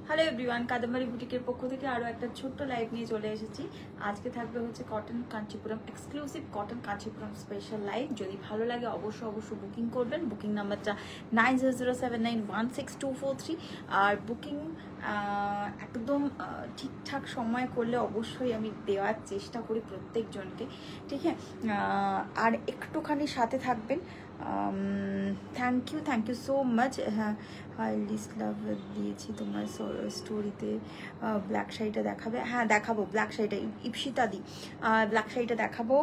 Hello everyone, Kadambari বুটিকের পক্ষ থেকে আরও একটা ছোট্ট লাইভ নিয়ে চলে এসেছি। আজকে থাকবে হচ্ছে cotton Kanchipuram exclusive cotton Kanchipuram special live. যদি ভালো লাগে অবশ্যই বুকিং করবেন। বুকিং নাম্বারটা 9007916243। আর বুকিং একদম ঠিকঠাক সময় করলে অবশ্যই আমি দেওয়ার চেষ্টা করি প্রত্যেকজনকে, ঠিক আছে? আর একটুখানি সাথে থাকবেন। Thank you so much. হ্যাঁ, লিস্ট লাভ দিয়েছি তোমার স্টোরিতে। ব্ল্যাক শাড়িটা দেখাবে? হ্যাঁ দেখাবো, ব্ল্যাক শাড়িটা ইপসিতা দি ব্ল্যাক শাড়িটা দেখাবো।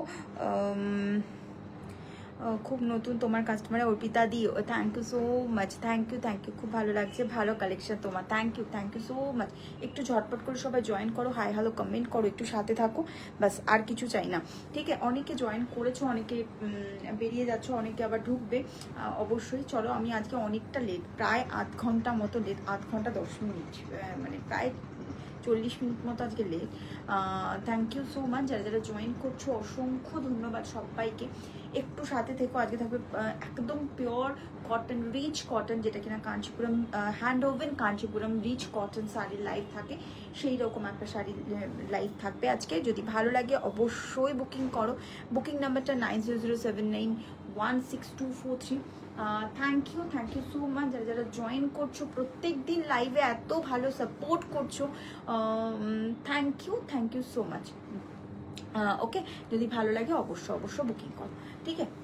খুব নতুন তোমার কাস্টমার অর্পিতা দি, thank you so much. Thank you খুব ভালো লাগছে, ভালো কালেকশন তোমার। Thank you so much. একটু ঝটপট করে সবাই জয়েন করো, হাই হ্যালো কমেন্ট করো, একটু সাথে থাকো, বাস আর কিছু চাই না, ঠিক আছে? অনেকে জয়েন করেছো, অনেকে বেরিয়ে যাচ্ছ, অনেকে আবার ঢুকবে। অবশ্যই চলো, আমি আজকে অনেকটা লেট, প্রায় আধ ঘন্টা মতো লেট, আধ ঘন্টা 10 মিনিট, মানে প্রায় 40 মিনিট মতো আজকে late. Thank you so much যারা যারা জয়েন করছো, অসংখ্য ধন্যবাদ সবাইকে। একটু সাথে থেকো। আজকে থাকবে একদম পিওর কটন, রিচ কটন, যেটা কিনা Kanchipuram hand woven Kanchipuram rich cotton শাড়ির লাইভ থাকে, সেই রকম একটা শাড়ির লাইভ থাকবে আজকে। যদি ভালো লাগে অবশ্যই বুকিং করো। বুকিং নাম্বারটা 9007916243। থ্যাংক ইউ সো মাচ যারা যারা জয়েন করছো, প্রত্যেক দিন লাইভে এত ভালো সাপোর্ট করছো। Thank you so much. Okay, যদি ভালো লাগে অবশ্যই বুকিং করো, ঠিক আছে?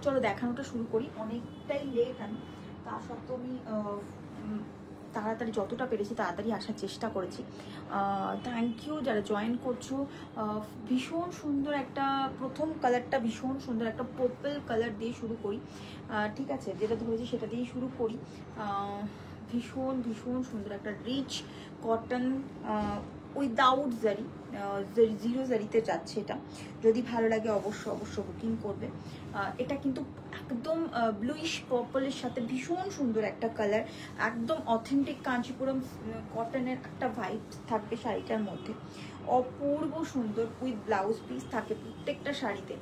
চলো দেখানোটা শুরু করি। অনেকটাই লেট আমি, তা সত্ত্বেও আমি তাড়াতাড়ি যতটা পেরেছি তাড়াতাড়ি আসার চেষ্টা করেছি। থ্যাংক ইউ যারা জয়েন করছো। ভীষণ সুন্দর একটা, প্রথম কালারটা ভীষণ সুন্দর একটা পার্পল কালার দিয়ে শুরু করি, ঠিক আছে? যেটা ধরেছি সেটা দিয়েই শুরু করি। ভীষণ সুন্দর একটা রিচ কটন উইদাউট জারি, জিরো জারিতে যাচ্ছে এটা। যদি ভালো লাগে অবশ্য বুকিং করবে। এটা কিন্তু একদম ব্লুইশ পার্পলের সাথে ভীষণ সুন্দর একটা কালার, একদম অথেন্টিক কাঞ্চিপুরম কটনের একটা ভাইব থাকবে শাড়িটার মধ্যে। অপূর্ব সুন্দর উইথ ব্লাউজ পিস থাকে প্রত্যেকটা শাড়িতে।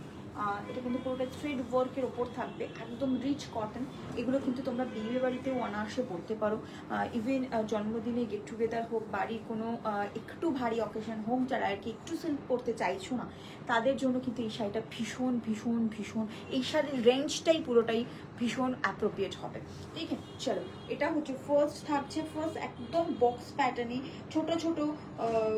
এটা কিন্তু পুরোটা থ্রেড ওয়ার্কের ওপর থাকবে, একদম রিচ কটন। এগুলো কিন্তু তোমরা বিয়ে বাড়িতেও অনায়াসে পরতে পারো। ইভেন জন্মদিনে গেট টুগেদার হোক, বাড়ির কোনো একটু ভারী অকেশন হোক, যারা আর কি একটু সিল্ক পরতে চাইছো না, তাদের জন্য কিন্তু এই শাড়িটা ভীষণ এই শাড়ির রেঞ্জটাই পুরোটাই ভীষণ অ্যাপ্রোপ্রিয়েট হবে, ঠিক আছে? চলো, এটা হচ্ছে ফার্স্ট থাকছে। ফার্স্ট একদম বক্স প্যাটার্নে ছোট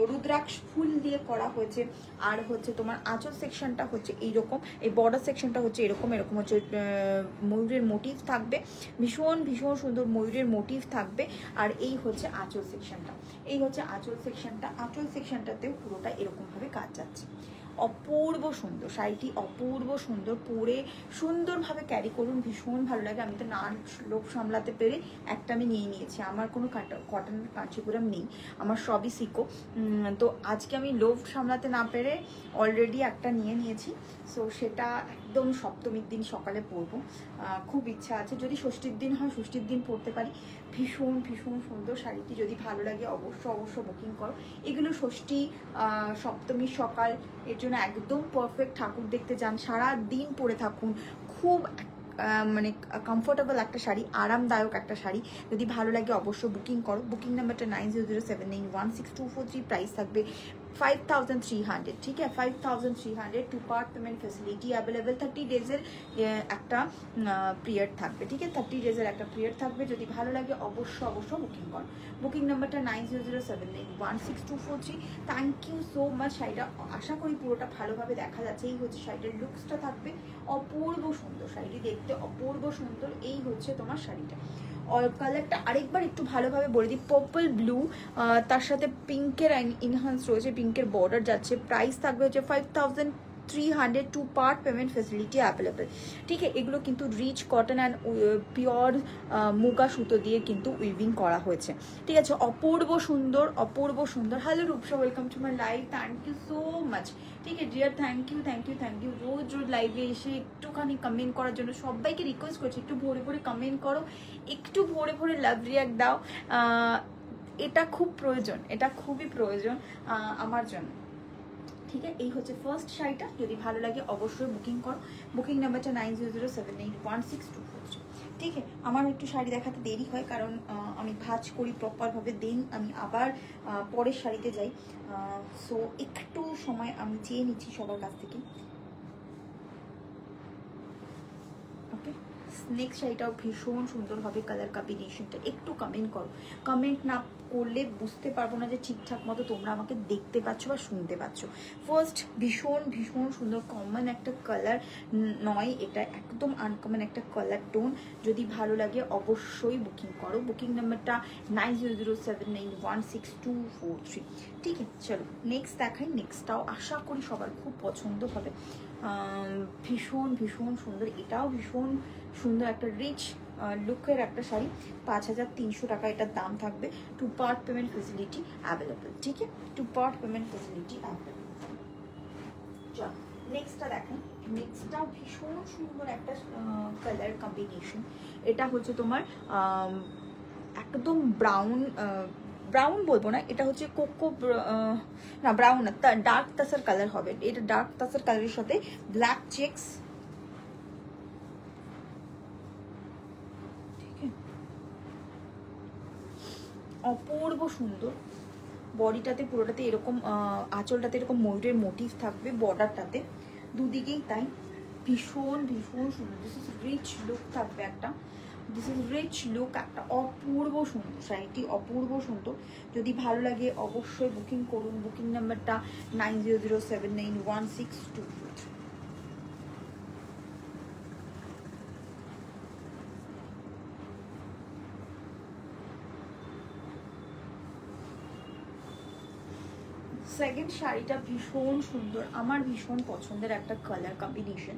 রুদ্রাক্ষ ফুল দিয়ে করা হয়েছে। আর হচ্ছে তোমার আঁচল সেকশনটা হচ্ছে এইরকম, এই বর্ডার সেকশনটা হচ্ছে এরকম হচ্ছে ময়ূরের মোটিভ থাকবে, ভীষণ সুন্দর ময়ূরের মোটিভ থাকবে। আর এই হচ্ছে আঁচল সেকশনটা, আঁচল সেকশনটাতেও পুরোটা এরকমভাবে কাজ যাচ্ছে। অপূর্ব সুন্দর শাড়িটি, অপূর্ব সুন্দর, পরে সুন্দরভাবে ক্যারি করুন, ভীষণ ভালো লাগে। আমি তো না লোভ সামলাতে পেরে একটা আমি নিয়ে নিয়েছি। আমার কোনো কটন কাঞ্চিপুরম নেই, আমার সবই সিকো। তো আজকে আমি লোভ সামলাতে না পেরে অলরেডি একটা নিয়ে নিয়েছি। সো সেটা একদম সপ্তমীর দিন সকালে পরবো, খুব ইচ্ছা আছে। যদি ষষ্ঠীর দিন হয়, ষষ্ঠীর দিন পরতে পারি। ভীষণ সুন্দর শাড়িটি, যদি ভালো লাগে অবশ্য বুকিং করো। এগুলো ষষ্ঠী সপ্তমীর সকাল এর জন্য একদম পারফেক্ট। ঠাকুর দেখতে যান, সারা দিন পরে থাকুন, খুব মানে কমফোর্টেবল একটা শাড়ি, আরামদায়ক একটা শাড়ি। যদি ভালো লাগে অবশ্য বুকিং করো। বুকিং নাম্বারটা 9007916243। প্রাইস থাকবে 5300, ঠিক আছে? 5300। 2 পার্ট পেমেন্ট ফেসিলিটি অ্যাভেলেবেল। 30 ডেজের একটা পিরিয়ড থাকবে, ঠিক আছে? 30 ডেজের একটা পিরিয়ড থাকবে। যদি ভালো লাগে অবশ্য বুকিং করো। বুকিং নাম্বারটা 9007916243। Thank you so much. শাড়িটা আশা করি পুরোটা ভালোভাবে দেখা যাচ্ছে। এই হচ্ছে শাড়িটার লুকসটা থাকবে অপূর্ব সুন্দর, শাড়িটি দেখতে অপূর্ব সুন্দর। এই হচ্ছে তোমার শাড়িটা। কালারটা আরেকবার একটু ভালোভাবে বলে দিই, পার্পল ব্লু, তার সাথে পিঙ্কের ইনহান্স রয়েছে, পিঙ্কের বর্ডার যাচ্ছে। প্রাইস থাকবে হচ্ছে 300 two part payment facility available. ঠিক আছে, এগুলো কিন্তু rich cotton and pure muga সুতো দিয়ে কিন্তু উইভিং করা হয়েছে। ঠিক আছে, অপূর্ব সুন্দর, অপূর্ব সুন্দর। Hello Rupsa, welcome to my live, thank you so much. ঠিক আছে dear, thank you thank you thank you. রোজ রোজ লাইভে এসে একটুখানি কমেন্ট করার জন্য সবাইকে রিকোয়েস্ট করছি, একটু ভরে ভরে কমেন্ট করো, একটু ভরে ভরে লাভ রিয়াক্ট দাও। এটা খুব প্রয়োজন, এটা খুবই প্রয়োজন আমার জন্য। ঠিক আছে, এই হচ্ছে ফার্স্ট শাড়িটা। যদি ভালো লাগে অবশ্যই বুকিং করো। বুকিং নাম্বারটা 9007816243। ঠিক আছে, আমার একটু শাড়ি দেখাতে দেরি হয় কারণ আমি ভাঁজ করি প্রপারভাবে, দেন আমি আবার পরের শাড়িতে যাই। সো একটু সময় আমি চেয়ে নিচ্ছি সবার কাছ থেকে। ওকে, নেক্সট শাড়িটাও ভীষণ সুন্দর হবে, কালার কম্বিনেশনটা একটু কমেন্ট করো। কমেন্ট না করলে বুঝতে পারবো না যে ঠিকঠাক মতো তোমরা আমাকে দেখতে পাচ্ছ বা শুনতে পাচ্ছ। ফার্স্ট ভীষণ ভীষণ সুন্দর, কমন একটা কালার নয়, এটা একদম আনকমন একটা কালার টোন। যদি ভালো লাগে অবশ্যই বুকিং করো। বুকিং নাম্বারটা 9007916243। ঠিক আছে, চলো নেক্সট দেখাই। নেক্সটটাও আশা করি সবার খুব পছন্দ হবে। ভীষণ ভীষণ সুন্দর, এটাও ভীষণ সুন্দর একটা রিচ লুকের একটা শাড়ি। 5300 টাকা এটার দাম থাকবে। Two part payment facility available. ঠিক আছে, two part payment facility available. চল নেক্সটটা দেখেন। নেক্সটটাও ভীষণ সুন্দর একটা কালার কম্বিনেশন। এটা হচ্ছে তোমার একদম ব্রাউন, ব্রাউন বলবো না, এটা হচ্ছে কোকো না ব্রাউন না, ডার্ক তাসার কালার হবে। এটা ডার্ক তাসার কালারের সাথে ব্ল্যাক চেকস। অপূর্ব সুন্দর। বডিটাতে পুরোটাতে এরকম আঁচলটাতে এরকম ময়ূরের মোটিভ থাকবে, বর্ডারটাতে দুদিকেই তাই। ভীষণ ভীষণ সুন্দর। দিস ইজ রিচ লুক থাকবে একটা, দিস ইজ রিচ লুক একটা। অপূর্ব সুন্দর শাড়িটি, অপূর্ব সুন্দর। যদি ভালো লাগে অবশ্যই বুকিং করুন। বুকিং নাম্বারটা 9007916243। সেকেন্ড শাড়িটা ভীষণ সুন্দর, আমার ভীষণ পছন্দের একটা কালার কম্বিনেশন।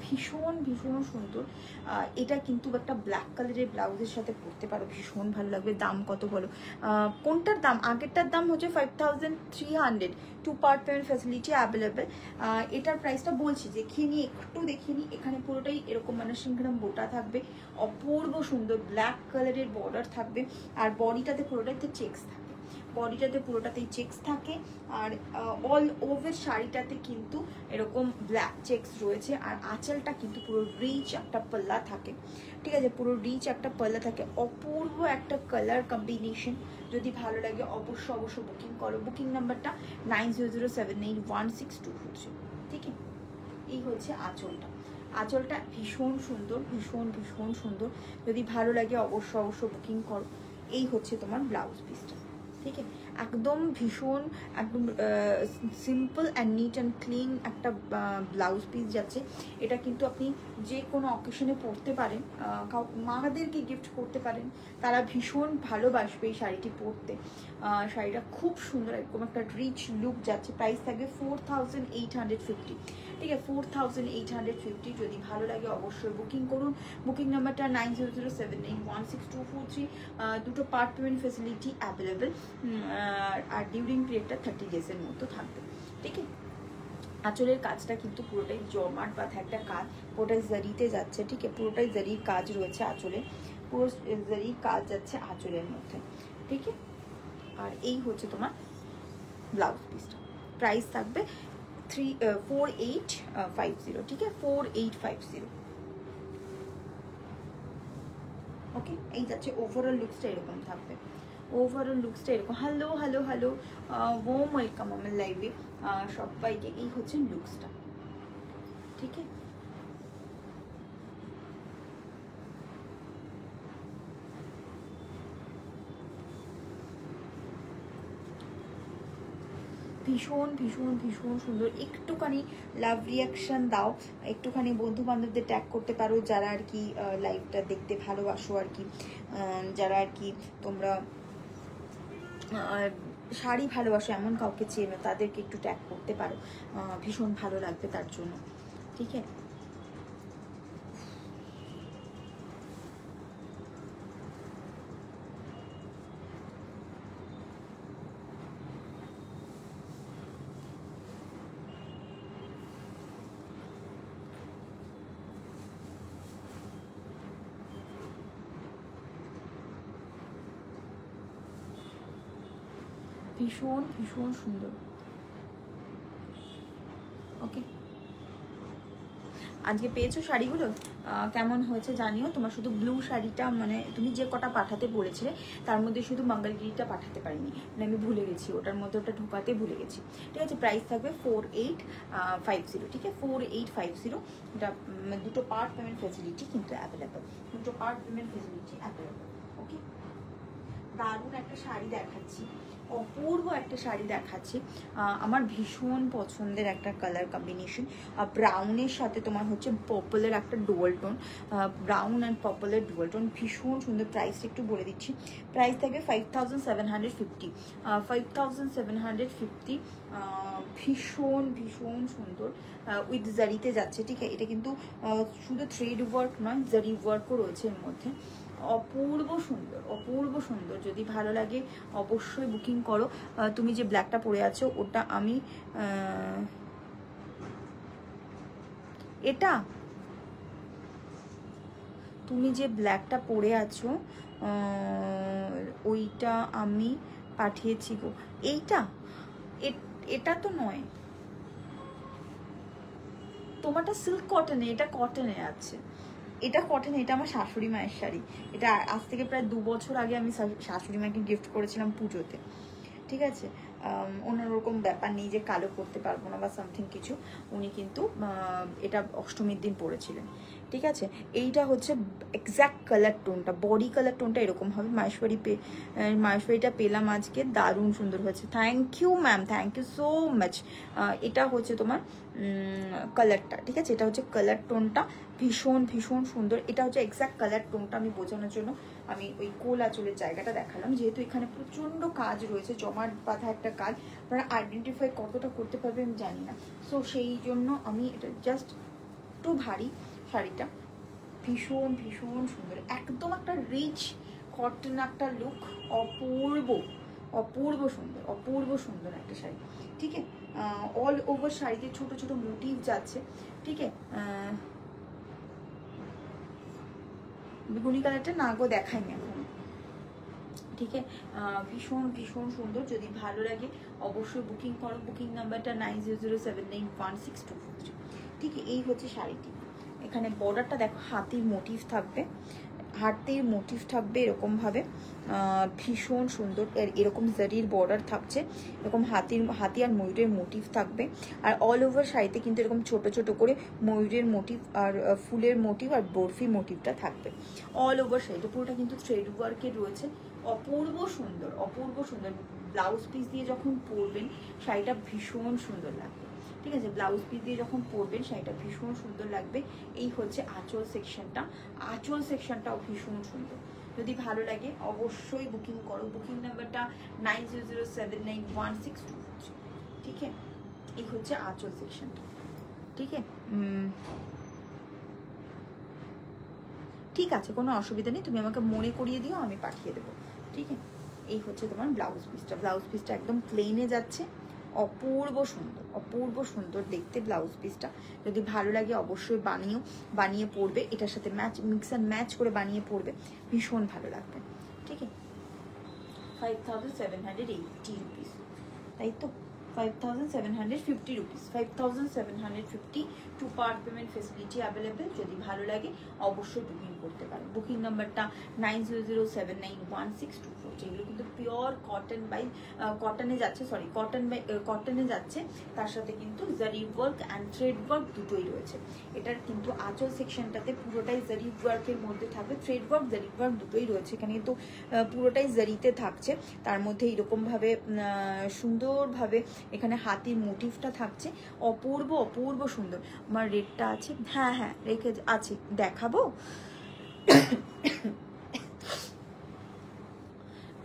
ভীষণ ভীষণ সুন্দর। এটা কিন্তু একটা ব্ল্যাক কালারের ব্লাউজের সাথে পরতে পারো, ভীষণ ভালো লাগবে। দাম কত বলো? কোনটার দাম? আগেরটার দাম হচ্ছে 5300। Two part payment facility available. এটার প্রাইসটা বলছি, দেখিয়ে নিই একটু, দেখিয়ে নিই। এখানে পুরোটাই এরকম মানে সিংহরাম বোটা থাকবে, অপূর্ব সুন্দর ব্ল্যাক কালারের বর্ডার থাকবে। আর বডিটাতে পুরোটাতে চেক্স থাকবে, বডিটাতে পুরোটাতেই চেক্স থাকে। আর অল ওভার শাড়িটাতে কিন্তু এরকম ব্ল্যাক চেক্স রয়েছে। আর আঁচলটা কিন্তু পুরো রিচ একটা পাল্লা থাকে। ঠিক আছে, পুরো রিচ একটা পাল্লা থাকে। অপূর্ব একটা কালার কম্বিনেশন। যদি ভালো লাগে অবশ্যই অবশ্যই বুকিং করো। বুকিং নাম্বারটা 9007816243। ঠিক আছে, এই হচ্ছে আঁচলটা। আঁচলটা ভীষণ সুন্দর, ভীষণ ভীষণ সুন্দর। যদি ভালো লাগে অবশ্যই অবশ্যই বুকিং করো। এই হচ্ছে তোমার ব্লাউজ পিসটা। ঠিক আছে, একদম ভীষণ একদম simple and neat and clean একটা ব্লাউজ পিস যাচ্ছে। এটা কিন্তু আপনি যে কোনো অকেশনে পরতে পারেন, মাদেরকে গিফট করতে পারেন, তারা ভীষণ ভালোবাসবে এই শাড়িটি পরতে। শাড়িটা খুব সুন্দর, এরকম একটা রিচ লুক যাচ্ছে। প্রাইস থাকবে 4850। ঠিক আছে, 4850। যদি ভালো লাগে অবশ্যই বুকিং করুন। বুকিং নাম্বারটা 9007816243। দুটো পার্ট পেমেন্ট ফেসিলিটি অ্যাভেলেবেল। আর ডিউরিং পিরিয়ডটা 30 ডেজের মতো থাকবে। ঠিক আছে, আঁচলের কাজটা কিন্তু পুরোটাই জমাট বাঁধা একটা কাজ, পুরোটাই জারিতে যাচ্ছে। ঠিক আছে, পুরোটাই জারির কাজ রয়েছে আঁচলে, পুরো জারির কাজ যাচ্ছে আঁচলের মধ্যে। ঠিক আছে, আর এই হচ্ছে তোমার ব্লাউজ পিসটা। প্রাইস থাকবে 4850। ঠিক আছে, 4850। ওকে, এই যাচ্ছে ওভারঅল লুকসটা এরকম থাকবে। ওভারঅল লুকসটা এরকম। হ্যালো হ্যালো হ্যালো, ওম ওয়েলকাম আমার লাইভে সবাইকে। এই হচ্ছে লুকসটা। ঠিক আছে, ভীষণ ভীষণ ভীষণ সুন্দর। একটুখানি লাভ রিয়াকশন দাও, একটুখানি বন্ধু বান্ধবদের ট্যাগ করতে পারো যারা আর কি লাইভটা দেখতে ভালোবাসো আর কি, যারা আর কি তোমরা শাড়ি ভালোবাসো এমন কাউকে চেনো, তাদেরকে একটু ট্যাগ করতে পারো, ভীষণ ভালো লাগবে তার জন্য। ঠিক আছে, ভীষণ ভীষণ সুন্দর। ওকে, আজকে পেয়েছো শাড়িগুলো, কেমন হয়েছে জানিও। তোমার শুধু ব্লু শাড়িটা, মানে তুমি যে কটা পাঠাতে বলেছিলে তার মধ্যে শুধু মঙ্গলগিরিটা পাঠাতে পারিনি, মানে আমি ভুলে গেছি, ওটার মধ্যে ওটা ঢোকাতে ভুলে গেছি। ঠিক আছে, প্রাইস থাকবে 4850। ঠিক আছে, 4850। এটা দুটো পার্ট পেমেন্ট ফেসিলিটি কিন্তু অ্যাভেলেবেল, দুটো পার্ট পেমেন্ট ফেসিলিটি অ্যাভেলেবেল। ওকে, দারুণ একটা শাড়ি দেখাচ্ছি, অপূর্ব একটা শাড়ি দেখাচ্ছি। আমার ভীষণ পছন্দের একটা কালার কম্বিনেশন, ব্রাউনের সাথে তোমার হচ্ছে পার্পলের একটা ডুয়াল টোন, ব্রাউন অ্যান্ড পার্পলের ডুয়াল টোন, ভীষণ সুন্দর। প্রাইসটা একটু বলে দিচ্ছি, প্রাইস থাকবে 5750, 5750। ভীষণ ভীষণ সুন্দর, উইথ জারিতে যাচ্ছে। ঠিক আছে, এটা কিন্তু শুধু থ্রেড ওয়ার্ক নয়, জারি ওয়ার্কও রয়েছে এর মধ্যে। অপূর্ব সুন্দর, অপূর্ব সুন্দর। যদি ভালো লাগে অবশ্যই বুকিং করো। তুমি যে ব্ল্যাকটা পরে আছো ওটা আমি এটা তুমি যে ব্ল্যাকটা পরে আছো ওইটা আমি পাঠিয়েছি গো। এইটা এটা তো নয়, তোমারটা সিল্ক কটনে, এটা কটনে আছে, এটা কটনে। এটা আমার শাশুড়ি মায়ের শাড়ি, এটা আজ থেকে প্রায় 2 বছর আগে আমি শাশুড়ি মাকে গিফট করেছিলাম পুজোতে। ঠিক আছে, ওরকম ব্যাপার নেই যে কালো করতে পারবো না বা সামথিং কিছু, উনি কিন্তু এটা অষ্টমীর দিন পরেছিলেন। ঠিক আছে, এইটা হচ্ছে এক্স্যাক্ট কালার টোনটা, বডি কালার টোনটা এরকম হবে। মাহেশ্বরীটা পেলাম আজকে, দারুণ সুন্দর হয়েছে। Thank you ma'am, thank you so much. এটা হচ্ছে তোমার কালারটা। ঠিক আছে, এটা হচ্ছে কালার টোনটা, ভীষণ ভীষণ সুন্দর। এটা হচ্ছে এক্স্যাক্ট কালার টোনটা, আমি বোঝানোর জন্য আমি ওই কোল আঁচলের জায়গাটা দেখালাম, যেহেতু এখানে প্রচণ্ড কাজ রয়েছে, জমাট বাঁধা একটা কাজ, আপনারা আইডেন্টিফাই কতটা করতে পারবে আমি জানি না। সো সেই জন্য আমি এটা জাস্ট একটু ভারী শাড়িটা, ভীষণ ভীষণ সুন্দর, একদম একটা রিচ কটন একটা লুক, অপূর্ব অপূর্ব সুন্দর, অপূর্ব সুন্দর একটা শাড়ি। ঠিক আছে, অল ওভার শাড়িতে ছোট ছোট মোটিভ যাচ্ছে। ঠিক আছে, বেগুনি কালারটা না গো দেখাইনি এখন। ঠিক আছে, ভীষণ ভীষণ সুন্দর। যদি ভালো লাগে অবশ্যই বুকিং করো। বুকিং নাম্বারটা 9007916243। ঠিক আছে, এই হচ্ছে শাড়িটি। এখানে বর্ডারটা দেখো, হাতির মোটিভ থাকবে, হাতির মোটিভ থাকবে এরকমভাবে, ভীষণ সুন্দর। এরকম জারির বর্ডার থাকছে, এরকম হাতি আর ময়ূরের মোটিভ থাকবে। আর অল ওভার শাড়িতে কিন্তু এরকম ছোট ছোট করে ময়ূরের মোটিভ আর ফুলের মোটিভ আর বরফি মোটিভটা থাকবে অল ওভার শাড়িটা। পুরোটা কিন্তু থ্রেড ওয়ার্কের রয়েছে, অপূর্ব সুন্দর, অপূর্ব সুন্দর। ব্লাউজ পিস দিয়ে যখন পরবেন শাড়িটা ভীষণ সুন্দর লাগবে। ঠিক আছে, ব্লাউজ পিস দিয়ে যখন পরবেন শাড়িটা ভীষণ সুন্দর লাগবে। এই হচ্ছে আঁচল সেকশনটা, আঁচল সেকশনটাও ভীষণ সুন্দর। যদি ভালো লাগে অবশ্যই বুকিং করো। বুকিং নাম্বারটা 9007916243। ঠিক আছে, এই হচ্ছে আঁচল সেকশনটা। ঠিক আছে, ঠিক আছে, কোনো অসুবিধা নেই, তুমি আমাকে মনে করিয়ে দিও, আমি পাঠিয়ে দেবো। ঠিক আছে, এই হচ্ছে তোমার ব্লাউজ পিসটা। ব্লাউজ পিসটা একদম প্লেনে যাচ্ছে, অপূর্ব সুন্দর, অপূর্ব সুন্দর দেখতে ব্লাউজ পিসটা। যদি ভালো লাগে অবশ্যই বানিয়ে পরবে, এটার সাথে মিক্স অ্যান্ড ম্যাচ করে বানিয়ে পরবে, ভীষণ ভালো লাগবে। ঠিক আছে, 5780 রুপিস, তাই তো 5750 rupees, 5750 two part payment facility available. যদি ভালো লাগে অবশ্যই বুকিং করতে পারেন। বুকিং নাম্বারটা 9007916243। যেগুলো কিন্তু পিওর কটন বাই কটনে যাচ্ছে, সরি কটনে যাচ্ছে, তার সাথে কিন্তু জারি ওয়ার্ক অ্যান্ড থ্রেড ওয়ার্ক দুটোই রয়েছে। এটার কিন্তু আঁচল সেকশনটাতে পুরোটাই জারি ওয়ার্কের মধ্যে থাকবে, থ্রেড ওয়ার্ক জারি ওয়ার্ক দুটোই রয়েছে। এখানে কিন্তু পুরোটাই জারিতে থাকছে, তার মধ্যে এরকমভাবে সুন্দরভাবে এখানে হাতির মোটিভটা থাকছে, অপূর্ব অপূর্ব সুন্দর। আমার রেটটা আছে, হ্যাঁ হ্যাঁ রেখে আছে, দেখাবো।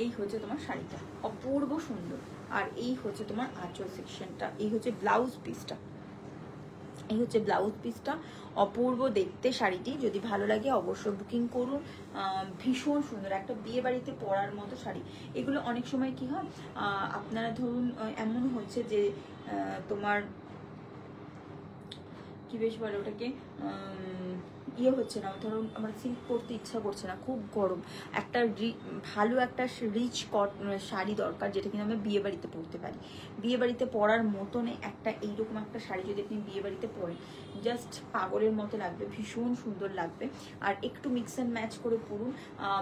এই হচ্ছে তোমার শাড়িটা, অপূর্ব সুন্দর। আর এই হচ্ছে তোমার আঁচল সেকশনটা, এই হচ্ছে ব্লাউজ পিসটা, এই হচ্ছে ব্লাউজ পিসটা। অপূর্ব দেখতে শাড়িটি, যদি ভালো লাগে অবশ্যই বুকিং করুন। ভীষণ সুন্দর একটা বিয়ে বাড়িতে পরার মতো শাড়ি। এগুলো অনেক সময় কি হয়, আপনারা ধরুন এমন হচ্ছে যে তোমার কি বেশ বলে ওটাকে, ইয়ে হচ্ছে না, ধরুন আমার সিল্ক পরতে ইচ্ছা করছে না, খুব গরম, একটা ভালো একটা রিচ শাড়ি দরকার, যেটা কিনা আমি বিয়ে বাড়িতে পরতে পারি। বিয়ে বাড়িতে পরার মতন একটা এইরকম একটা শাড়ি যদি আপনি বিয়ে বাড়িতে পরেন, জাস্ট পাগলের মতো লাগবে, ভীষণ সুন্দর লাগবে। আর একটু মিক্স অ্যান্ড ম্যাচ করে পরুন,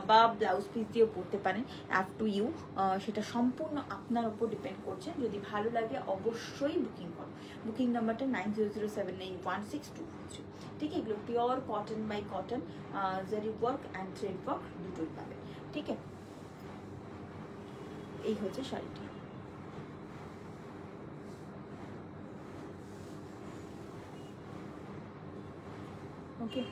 বা ব্লাউজ পিস দিয়েও পরতে পারেন, অ্যাপ টু ইউ, সেটা সম্পূর্ণ আপনার উপর ডিপেন্ড করছে। যদি ভালো লাগে অবশ্যই বুকিং করুন। বুকিং নাম্বারটা 9007916243। ঠিক আছে, এগুলো পিওর কটন বাই কটন, জারি ওয়ার্ক অ্যান্ড থ্রেড ওয়ার্ক দুটোই পাবে। ঠিক আছে, এই হচ্ছে শাড়িটা। ওকে,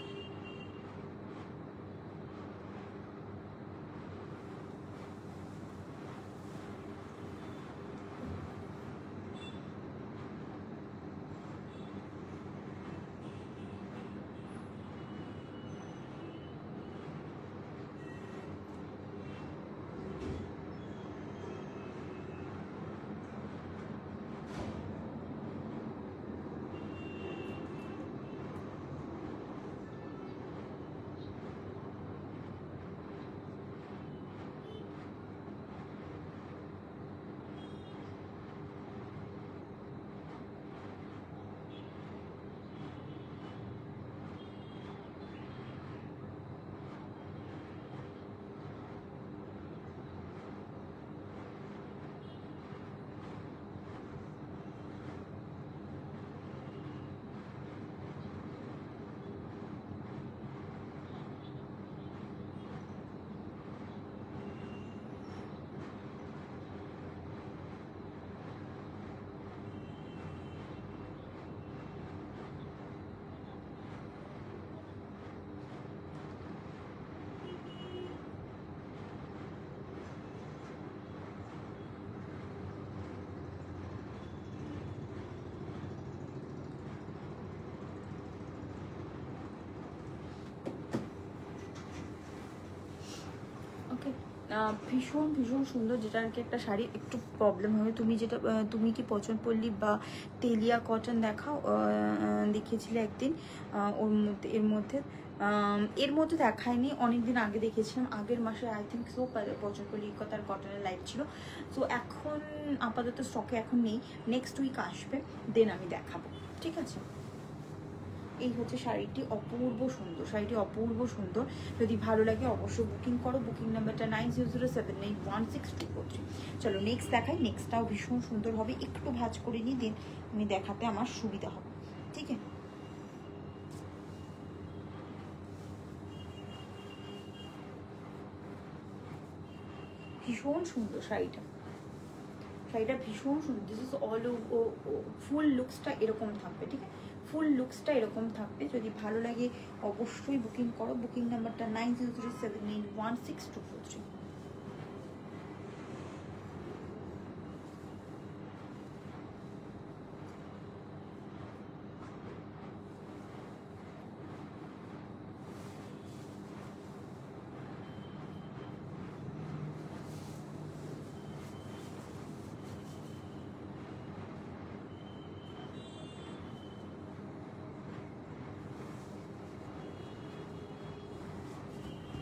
ওকে, ভীষণ ভীষণ সুন্দর। যেটা আর কি একটা শাড়ি একটু প্রবলেম হবে, তুমি যেটা তুমি কি পচনপল্লী বা তেলিয়া কটন দেখাও, দেখিয়েছিলে একদিন, ওর মধ্যে এর মধ্যে দেখায়নি, অনেকদিন আগে দেখেছিলাম, আগের মাসে আই থিঙ্ক সো পচনপল্লী তার কটনের লাইভ ছিল। সো এখন আপাতত স্টকে এখন নেই, নেক্সট উইক আসবে, দেন আমি দেখাবো। ঠিক আছে, এই হচ্ছে শাড়িটি, অপূর্ব সুন্দর শাড়িটি, অপূর্ব সুন্দর। যদি ভালো লাগে অবশ্যই বুকিং করো। বুকিং নাম্বারটা 9007916243। চলো নেক্সট দেখাই। নেক্সটটাও ভীষণ সুন্দর হবে, একটু ভাঁজ করে নিই, দিন আমি দেখাতে আমার সুবিধা হবে। ঠিক আছে, ভীষণ সুন্দর শাড়িটা, শাড়িটা ভীষণ সুন্দর। দিস ইজ অল ফুল লুকসটা এরকম থাকবে। ঠিক আছে, ফুল লুকসটা এরকম থাকবে। যদি ভালো লাগে অবশ্যই বুকিং করো। বুকিং নাম্বারটা 9037916243।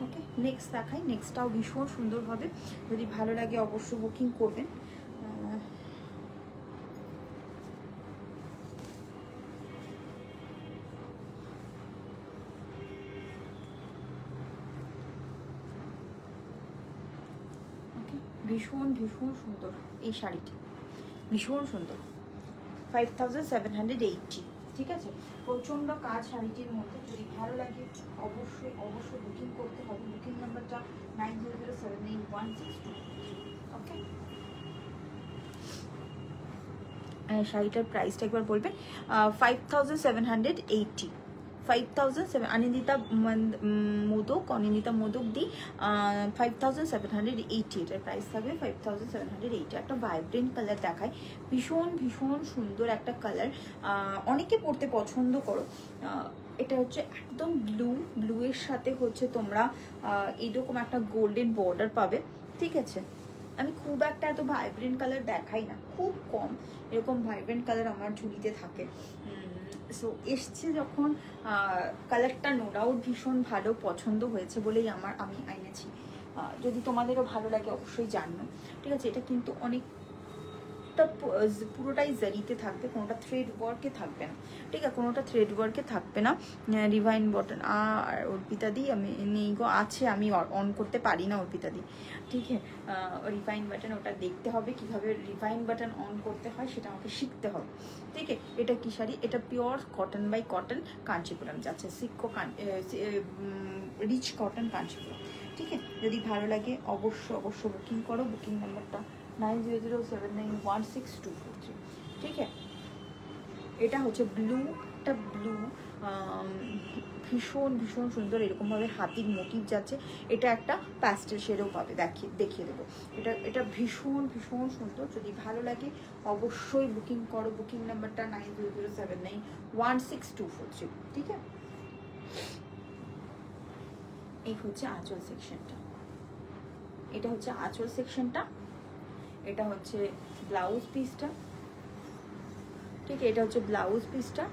ওকে, নেক্সট দেখাই। নেক্সটটাও ভীষণ সুন্দর হবে, যদি ভালো লাগে অবশ্যই বুকিং করবেন। ওকে, ভীষণ ভীষণ সুন্দর এই শাড়িটি, ভীষণ সুন্দর, 5780। ঠিক আছে, প্রচণ্ড কাজ শাড়িটির মধ্যে। যদি ভালো লাগে অবশ্যই অবশ্যই বুকিং করতে হবে। বুকিং নাম্বারটা 90079162। ওকে, শাড়িটার প্রাইসটা একবার বলবেন। 5780, 5,007 অনিন্দিতা মোদক দি 5,780, এটার প্রাইস থাকবে 5,780। একটা ভাইব্রেন্ট কালার দেখায়, ভীষণ ভীষণ সুন্দর একটা কালার, অনেকে পরতে পছন্দ করো। এটা হচ্ছে একদম ব্লু এর সাথে হচ্ছে তোমরা এইরকম একটা গোল্ডেন বর্ডার পাবে, ঠিক আছে। আমি খুব একটা এত ভাইব্রেন্ট কালার দেখাই না, খুব কম এরকম ভাইব্রেন্ট কালার আমার ঝুলিতে থাকে। সো এসছে যখন কালারটা নো ডাউট ভীষণ ভালো পছন্দ হয়েছে বলেই আমি এনেছি। যদি তোমাদেরও ভালো লাগে অবশ্যই জানো, ঠিক আছে। এটা কিন্তু অনেকটা পুরোটাই জারিতে থাকবে, কোনোটা থ্রেড ওয়ার্কে থাকবে না, ঠিক আছে, কোনোটা থ্রেড ওয়ার্কে থাকবে না। রিভাইন বটন আর অর্পিতাদি আমি নেই গো, আছে, আমি অন করতে পারি না অর্পিতাদি, ঠিক আছে। রিভাইন বাটন ওটা দেখতে হবে, কিভাবে রিভাইন বাটন অন করতে হয় সেটা আমাকে শিখতে হবে, ঠিক আছে। এটা কি শাড়ি? এটা pure cotton by cotton Kanchipuram যাচ্ছে, রিচ কটন কাঞ্চিপুরম, ঠিক আছে। যদি ভালো লাগে অবশ্যই বুকিং করো। বুকিং নাম্বারটা 9007916243, ঠিক আছে। এটা হচ্ছে ব্লুটা, ব্লু ভীষণ ভীষণ সুন্দর, এরকমভাবে হাতির মোটিভ যাচ্ছে। এটা একটা প্যাস্টেল শেডও পাবে, দেখিয়ে দেবো। এটা ভীষণ ভীষণ সুন্দর, যদি ভালো লাগে অবশ্যই বুকিং করো। বুকিং নাম্বারটা 9007916243, ঠিক আছে। এই হচ্ছে আঁচল সেকশনটা, এটা হচ্ছে আঁচল সেকশনটা, এটা হচ্ছে ব্লাউজ পিসটা, ঠিক আছে। এটা হচ্ছে ব্লাউজ পিসটা,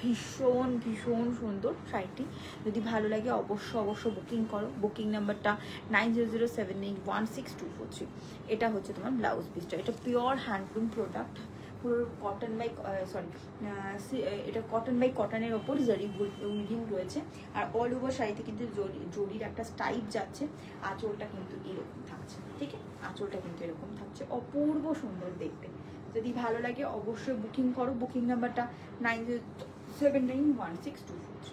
ভীষণ ভীষণ সুন্দর শাড়িটি। যদি ভালো লাগে অবশ্যই বুকিং করো। বুকিং নাম্বারটা 9007916243। এটা হচ্ছে তোমার ব্লাউজ পিসটা। এটা পিওর হ্যান্ডলুম প্রোডাক্ট, পুরো কটন বাই এটা কটন বাই কটনের ওপর জারি উইভিং রয়েছে। আর অল ওভার শাড়িতে কিন্তু জরির একটা স্টাইপ যাচ্ছে। আঁচলটা কিন্তু এরকম থাকছে, ঠিক আছে, আঁচলটা কিন্তু এরকম থাকছে, অপূর্ব সুন্দর দেখতে। যদি ভালো লাগে অবশ্যই বুকিং করো। বুকিং নাম্বারটা 90791623।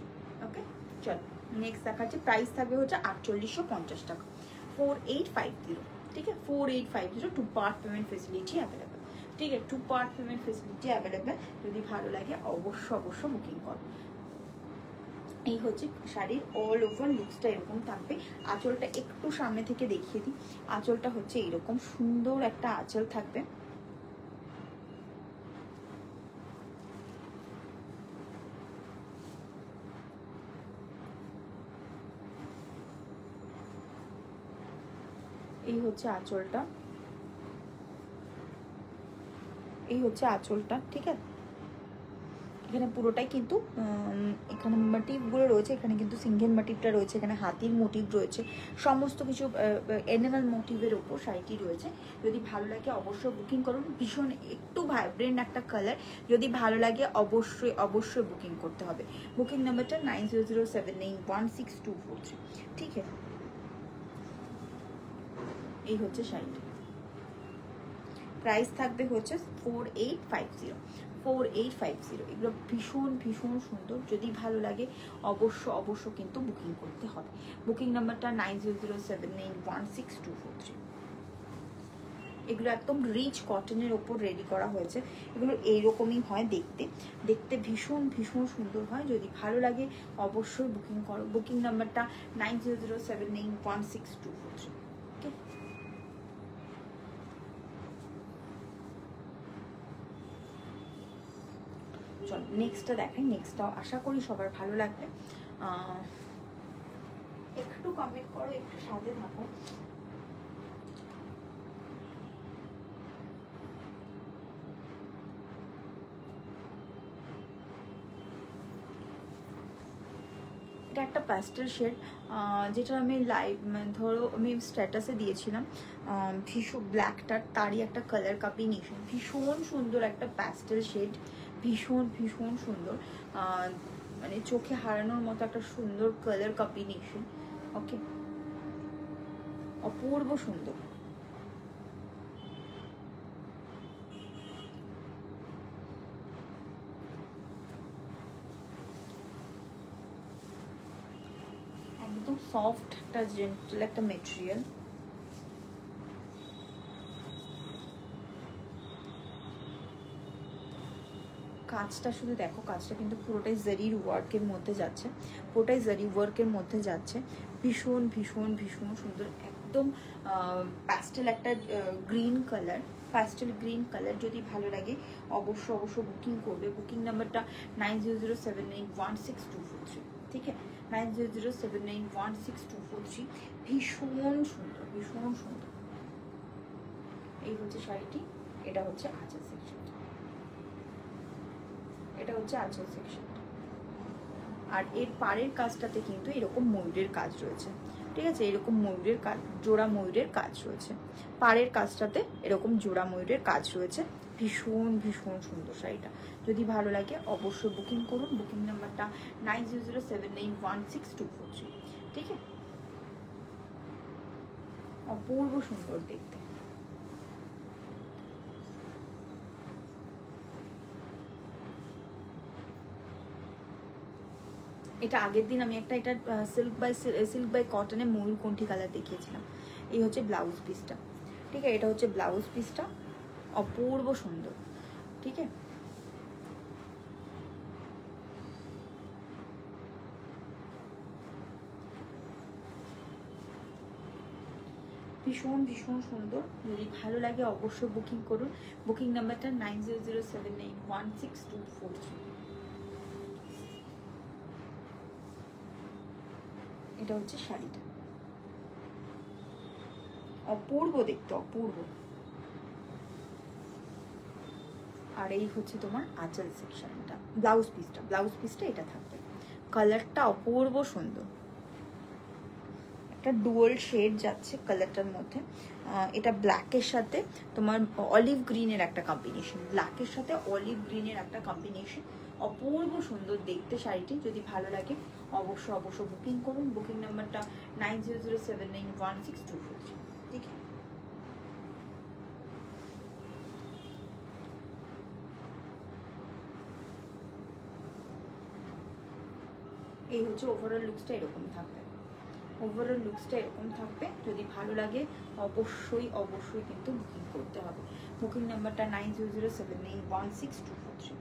ওকে, চল নেক্সট দেখাচ্ছে। প্রাইস থাকবে হচ্ছে 4850 টাকা, 4850, ঠিক আছে, 4850। 2 পার্ট পেমেন্ট ফেসিলিটি অ্যাভেলেবেল, ঠিক আছে, 2 পার্ট পেমেন্ট ফেসিলিটি অ্যাভেলেবেল। যদি ভালো লাগে অবশ্যই বুকিং করো। এই হচ্ছে শাড়ির অল ওভার লুকসটা, এরকম থাকবে। আঁচলটা একটু সামনে থেকে দেখিয়ে দিই। আঁচলটা হচ্ছে এরকম সুন্দর একটা আঁচল থাকবে, এই হচ্ছে আঁচলটা, এই হচ্ছে আঁচলটা, ঠিক আছে। এখানে পুরোটাই কিন্তু এখানে মোটিভগুলো রয়েছে, এখানে কিন্তু সিঙ্গেল মোটিভটা রয়েছে, এখানে হাতির মোটিভ রয়েছে, সমস্ত কিছু অ্যানিমাল মোটিভের ওপর শাড়িটি রয়েছে। যদি ভালো লাগে অবশ্যই বুকিং করুন। ভীষণ একটু ভাইব্রেন্ট একটা কালার, যদি ভালো লাগে অবশ্যই বুকিং করতে হবে। বুকিং নাম্বারটা 9007916243, ঠিক আছে। এই হচ্ছে শাড়িটা, প্রাইস থাকবে হচ্ছে 4850, 4850। এগুলো ভীষণ ভীষণ সুন্দর, যদি ভালো লাগে অবশ্যই কিন্তু বুকিং করতে হবে। বুকিং নাম্বারটা 9007916243। এগুলো একদম রিচ কটনের ওপর রেডি করা হয়েছে। এগুলো এইরকমই হয় দেখতে ভীষণ ভীষণ সুন্দর হয়। যদি ভালো লাগে অবশ্যই বুকিং করো। বুকিং নাম্বারটা 9007916243, ওকে। চল নেক্সটটা দেখাই। নেক্সটটাও আশা করি সবার ভালো লাগবে। একটু কমেন্ট করো, একটু সাথে থাকো। এটা একটা প্যাস্টেল শেড, যেটা আমি ধরো আমি স্ট্যাটাসে দিয়েছিলাম। ভীষণ ব্ল্যাকটার তারই একটা কালার কম্বিনেশন, ভীষণ সুন্দর একটা প্যাস্টেল শেড, ভীষণ ভীষণ সুন্দর, মানে চোখে হারানোর মতো একটা সুন্দর কালার কম্বিনেশন, ওকে, অপূর্ব সুন্দর। একদম সফট একটা জেন্টল একটা মেটেরিয়াল, কাজটা শুধু দেখো, কাজটা কিন্তু পুরোটাই জারির ওয়ার্কের মধ্যে যাচ্ছে, পুরোটাই জারি ওয়ার্কের মধ্যে যাচ্ছে। ভীষণ ভীষণ ভীষণ সুন্দর, একদম প্যাস্টেল একটা green colour, pastel green colour. যদি ভালো লাগে অবশ্য বুকিং করবে। বুকিং নাম্বারটা 9007916243, ঠিক আছে? 9007916243। ভীষণ সুন্দর, ভীষণ সুন্দর। এই হচ্ছে শাড়িটি, এটা হচ্ছে আঁচল সেকশন, এটা হচ্ছে আঁচল সেকশন। আর এর পাড়ের কাজটাতে কিন্তু এরকম ময়ূরের কাজ রয়েছে, ঠিক আছে? এরকম ময়ূরের কাজ, জোড়া ময়ূরের কাজ রয়েছে পাড়ের কাজটাতে, এরকম জোড়া ময়ূরের কাজ রয়েছে। ভীষণ ভীষণ সুন্দর শাড়িটা। যদি ভালো লাগে অবশ্যই বুকিং করুন। বুকিং নাম্বারটা 9007916243, ঠিক আছে? অপূর্ব সুন্দর দেখতে। এটা আগের দিন আমি একটা এটা সিল্ক বাই কটনে ময়ূরকণ্ঠী কালার দেখিয়েছিলাম। এই হচ্ছে ব্লাউজ পিসটা, ঠিক আছে? এটা হচ্ছে ব্লাউজ পিসটা, অপূর্ব সুন্দর, ঠিক আছে? ভীষণ ভীষণ সুন্দর। যদি ভালো লাগে অবশ্যই বুকিং করুন। বুকিং নাম্বারটা 9007916243। এটা হচ্ছে শাড়িটা, অপূর্ব দেখতে, অপূর্ব। আর এই হচ্ছে তোমার আঁচল সেকশনটা, ব্লাউজ পিসটা এটা থাকবে। কালারটা অপূর্ব সুন্দর, একটা ডুয়াল শেড যাচ্ছে কালারটার মধ্যে। এটা ব্ল্যাকের সাথে তোমার অলিভ গ্রিনের একটা কম্বিনেশন, ব্ল্যাকের সাথে অলিভ গ্রিনের একটা কম্বিনেশন। অপূর্ব সুন্দর দেখতে শাড়িটি। যদি ভালো লাগে অবশ্য বুকিং করুন। বুকিং নাম্বারটা 9007916243, ঠিক আছে? এই হচ্ছে ওভারঅল লুকসটা, এরকম থাকবে। ওভারঅল লুকসটা এরকম থাকবে। যদি ভালো লাগে অবশ্যই কিন্তু বুকিং করতে হবে। বুকিং নাম্বারটা 9007916243।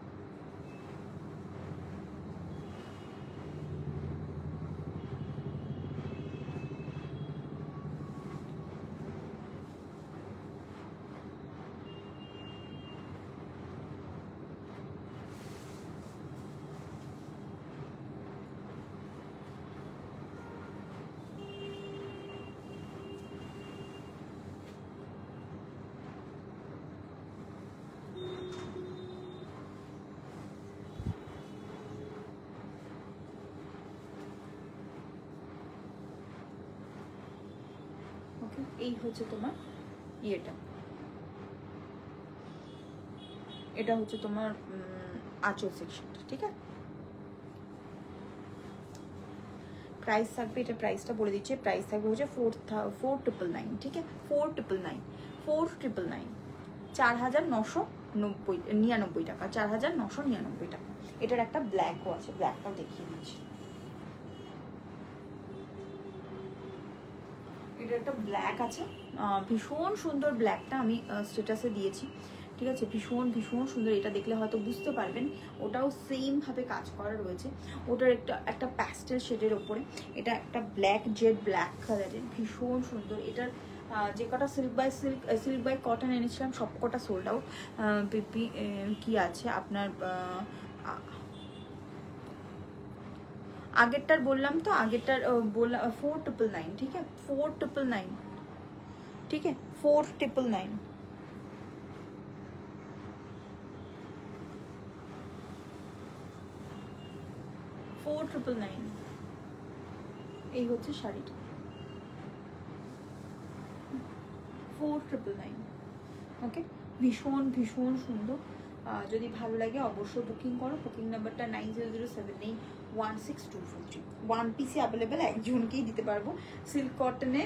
ওকে, এই হচ্ছে তোমার ইয়েটা, এটা হচ্ছে তোমার আঁচল সেকশনটা, ঠিক আছে? প্রাইস থাকবে, এটা প্রাইসটা বলে দিচ্ছি। প্রাইস থাকবে হচ্ছে 4999, ঠিক আছে? 4999, 4999 টাকা, 4999 টাকা। এটার একটা ব্ল্যাকও আছে, ব্ল্যাকটাও দেখিয়ে দিচ্ছি। এটা একটা ব্ল্যাক আছে, ভীষণ সুন্দর ব্ল্যাকটা, আমি স্ট্যাটাসে দিয়েছি, ঠিক আছে? ভীষণ ভীষণ সুন্দর। এটা দেখলে হয়তো বুঝতে পারবেন, ওটাও সেম ভাবে কাজ করা রয়েছে। ওটার একটা প্যাস্টেল শেডের ওপরে, এটা একটা ব্ল্যাক জেড ব্ল্যাক কালারের, ভীষণ সুন্দর। এটার যে কটা সিল্ক বাই কটন এনেছিলাম সব কটা সোল্ড আউট। পিপি কি আছে আপনার, আগেরটার বললাম তো, আগেরটার বললাম 4999, ঠিক আছে? 4999, ঠিক আছে? 4999। এই হচ্ছে শাড়িটা, 4999, ওকে? ভীষণ ভীষণ সুন্দর। যদি ভালো লাগে অবশ্যই বুকিং করো। বুকিং নাম্বারটা 9007916243। 1 পিসই অ্যাভেলেবেল, একজনকেই দিতে পারবো। সিল্ক কটনে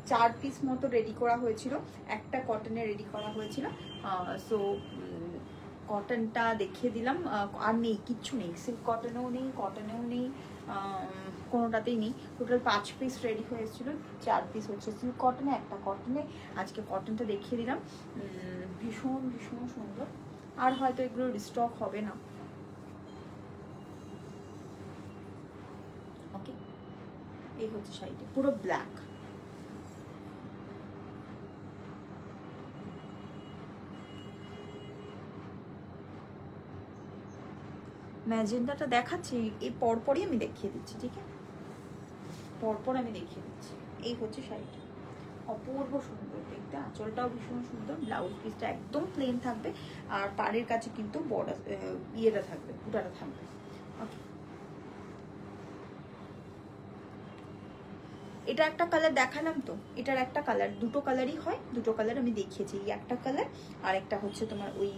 4 পিস মতো রেডি করা হয়েছিল, একটা কটনে রেডি করা হয়েছিল। সো কটনটা দেখিয়ে দিলাম। আর নেই, কিচ্ছু নেই, সিল্ক কটনেও নেই, কোনোটাতেই নেই। টোটাল 5 পিস রেডি হয়েছিল, 4 পিস হচ্ছে সিল্ক কটনে, একটা কটনে। আজকে কটনটা দেখিয়ে দিলাম। ভীষণ ভীষণ সুন্দর। আর হয়তো এগুলো রিস্টক হবে না, এই হচ্ছে শাড়িটা, পুরো ব্ল্যাক। ম্যাজেন্ডাটা দেখাচ্ছি, এই পরপরই আমি দেখিয়ে দিচ্ছি, ঠিক আছে? পরপর আমি দেখিয়ে দিচ্ছি। এই হচ্ছে শাড়িটা, অপূর্ব সুন্দর দেখতে, আঁচলটাও ভীষণ সুন্দর, ব্লাউজ পিসটা একদম প্লেন থাকবে, আর পাড়ের কাছে কিন্তু বর্ডার ইয়েটা থাকবে, বুটাটা থাকবে। ওকে, এটা একটা কালার দেখালাম তো, এটার একটা কালার, দুটো কালারই হয়, দুটো কালার আমি দেখিয়েছি। এই একটা কালার, আর একটা হচ্ছে তোমার ওই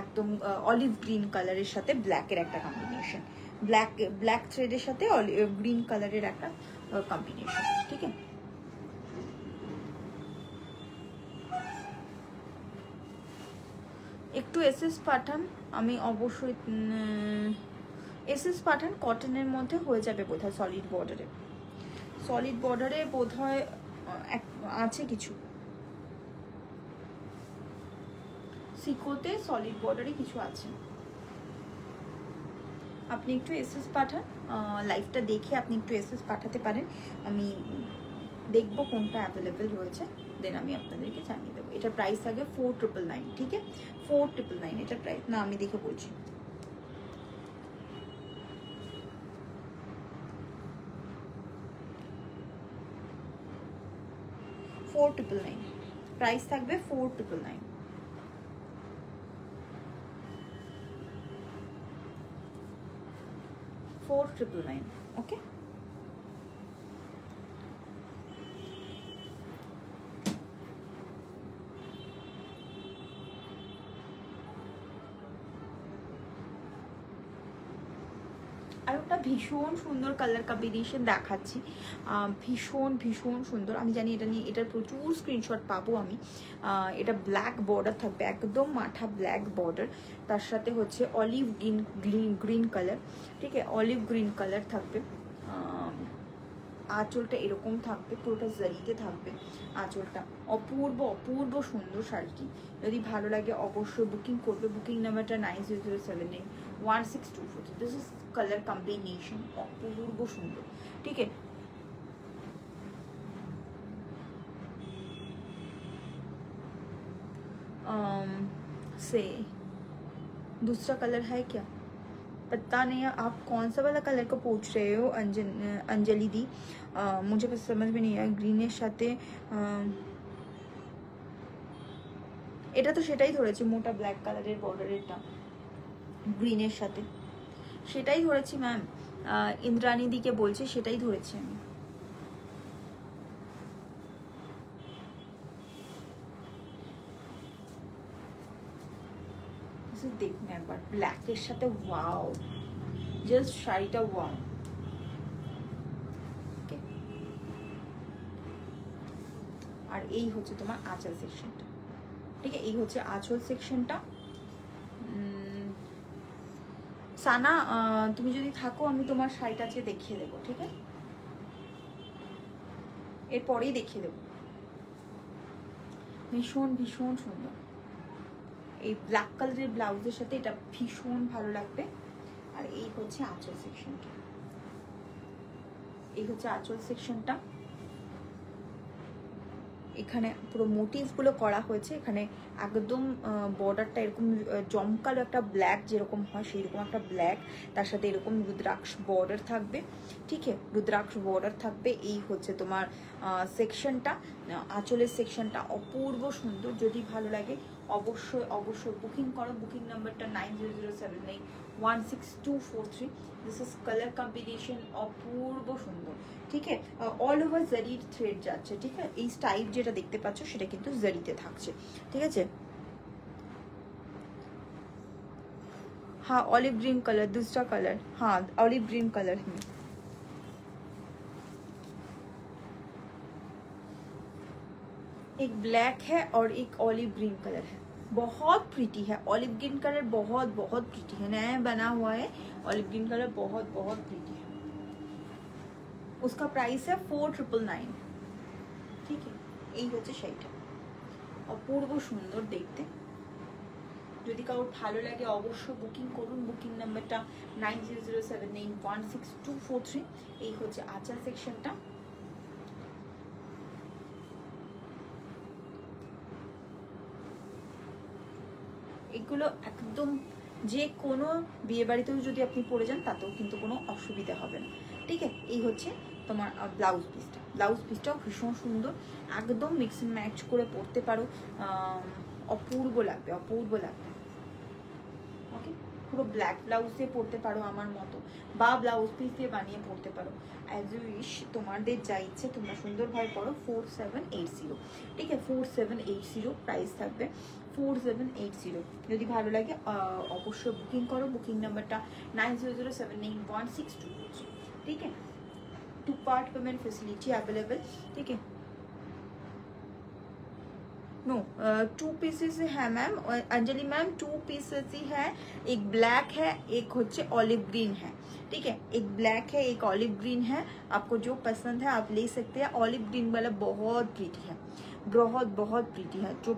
একদম অলিভ গ্রিন কালারের সাথে ব্ল্যাকের একটা কম্বিনেশন, ব্ল্যাক থ্রেডের সাথে গ্রিন কালারের একটা কম্বিনেশন, ঠিক আছে? একটু এসএস পাঠান, আমি অবশ্যই এসএস পাঠান, কটনের মধ্যে হয়ে যাবে বোধহয়, সলিড বর্ডারে, সলিড বর্ডারে বোধহয় আছে কিছু, সিকোতে সলিড বর্ডারে কিছু আছে। আপনি একটু এসএস পাঠান, লাইভটা দেখে আপনি একটু এসএস পাঠাতে পারেন, আমি দেখবো কোনটা অ্যাভেলেবেল রয়েছে, দেন আমি আপনাদেরকে জানিয়ে দেবো। এটার প্রাইস থাকে 4999, ঠিক আছে? 4999 এটার প্রাইস, না আমি দেখে বলছি। প্রাইস থাকবে 4999। ওকে, আর একটা ভীষণ সুন্দর কালার কম্বিনেশন দেখাচ্ছি, ভীষণ ভীষণ সুন্দর। আমি জানি এটা নিয়ে, এটার প্রচুর স্ক্রিনশট পাবো আমি। এটা ব্ল্যাক বর্ডার থাকবে, একদম মাঠা ব্ল্যাক বর্ডার, তার সাথে হচ্ছে অলিভ গ্রিন কালার, ঠিক আছে? অলিভ গ্রিন কালার থাকবে, আঁচলটা এরকম থাকবে, পুরোটা জারিতে থাকবে আঁচলটা, অপূর্ব অপূর্ব সুন্দর শাড়িটি। যদি ভালো লাগে অবশ্যই বুকিং করবে, বুকিং নাম্বারটা 9007816243। দিস ইজ কালার কম্বিনেশন, অপূর্ব সুন্দর, ठीक है? से दूसरा कलर है क्या पता नहीं है, आप कौन सा वाला कलर को पूछ रहे हो अंजलि दी? मुझे बस समझ में नहीं आया। ग्रीনের সাথে এটা তো সেটাই ধরেছি, মোটা ব্ল্যাক কালারের বর্ডারেরটা গ্রিনের সাথে, সেটাই ধরেছি ম্যাম। ইন্দ্রাণী দিকে বলছি, সেটাই ধরেছি আমি। দেখুন একবার ব্ল্যাকের সাথে, ওয়াও, জাস্ট শাড়িটা ওয়াও। আর এই হচ্ছে তোমার আঁচল সেকশনটা, ঠিক আছে? এই হচ্ছে আঁচল সেকশনটা। সানা, তুমি যদি থাকো আমি তোমার শাড়িটা আজকে দেখিয়ে দেবো, ঠিক আছে? এরপরেই দেখিয়ে দেবো। ভীষণ ভীষণ সুন্দর, এই ব্ল্যাক কালারের ব্লাউজের সাথে এটা ভীষণ ভালো লাগবে। আর এই হচ্ছে আঁচল সেকশনটা, এই হচ্ছে আঁচল সেকশনটা। এখানে পুরো মোটিভগুলো করা হয়েছে, এখানে একদম বর্ডারটা এরকম জমকালো একটা ব্ল্যাক যেরকম হয় সেই রকম একটা ব্ল্যাক, তার সাথে এরকম রুদ্রাক্ষ বর্ডার থাকবে, ঠিক আছে? রুদ্রাক্ষ বর্ডার থাকবে। এই হচ্ছে তোমার সেকশনটা, আঁচলের সেকশনটা অপূর্ব সুন্দর। যদি ভালো লাগে অবশ্যই অবশ্যই বুকিং করো, বুকিং নাম্বারটা 9007816243। দিস ইজ কালার কম্বিনেশন, অপূর্ব সুন্দর, ঠিক আছে? অল ওভার জারির থ্রেড যাচ্ছে, ঠিক আছে? এই স্টাইপ যেটা দেখতে পাচ্ছ সেটা কিন্তু জারিতে থাকছে, ঠিক আছে? हाँ ऑलिव ग्रीन कलर, दूसरा कलर, हाँ ऑलिव ग्रीन कलर है। एक ब्लैक है और एक ऑलिव ग्रीन कलर है, बहुत प्रीटी है। ऑलिव ग्रीन कलर बहुत बहुत प्रीटी है, नया बना हुआ है। ऑलिव ग्रीन कलर बहुत बहुत प्रीटी है। उसका प्राइस है 4999, ঠিক আছে? এই হচ্ছে শাড়িটা, অপূর্ব সুন্দর দেখতে, যদি কারোর ভালো লাগে অবশ্যই বুকিং করুন। বুকিং নাম্বারটা 9007916243। এই হচ্ছে আঁচল সেকশনটা। এগুলো একদম যে কোনো বিয়ে বাড়িতেও যদি আপনি পরে যান তাতেও কিন্তু কোনো অসুবিধা হবে না, ঠিক আছে। এই হচ্ছে তোমার ব্লাউজ পিসটা। ব্লাউজ পিসটাও ভীষণ সুন্দর, একদম মিক্স অ্যান্ড ম্যাচ করে পরতে পারো, অপূর্ব লাগবে, অপূর্ব লাগবে। ওকে, পুরো ব্ল্যাক ব্লাউজ দিয়ে পরতে পারো আমার মতো, বা ব্লাউজ পিস দিয়ে বানিয়ে পরতে পারো, অ্যাজ ইউ উইশ, তোমাদের যা ইচ্ছে তোমরা সুন্দরভাবে পরো। 4780, ঠিক আছে, 4780 প্রাইস থাকবে, 4780। যদি ভালো লাগে অবশ্যই বুকিং করো। বুকিং নাম্বারটা 9007916243, ठीक है। 2 पार्ट पेमेंट फैसिलिटी अवेलेबल, ठीक है। नो 2 पीसेस है मैम, अंजलि मैम 2 पीसेस ही है, एक ब्लैक है एक होचे ऑलिव ग्रीन है, ठीक है। एक ब्लैक है एक ऑलिव ग्रीन है, आपको जो पसंद है आप ले सकते हैं। ऑलिव ग्रीन वाला बहुत प्रीटी है, बहुत बहुत प्रीटी है, जो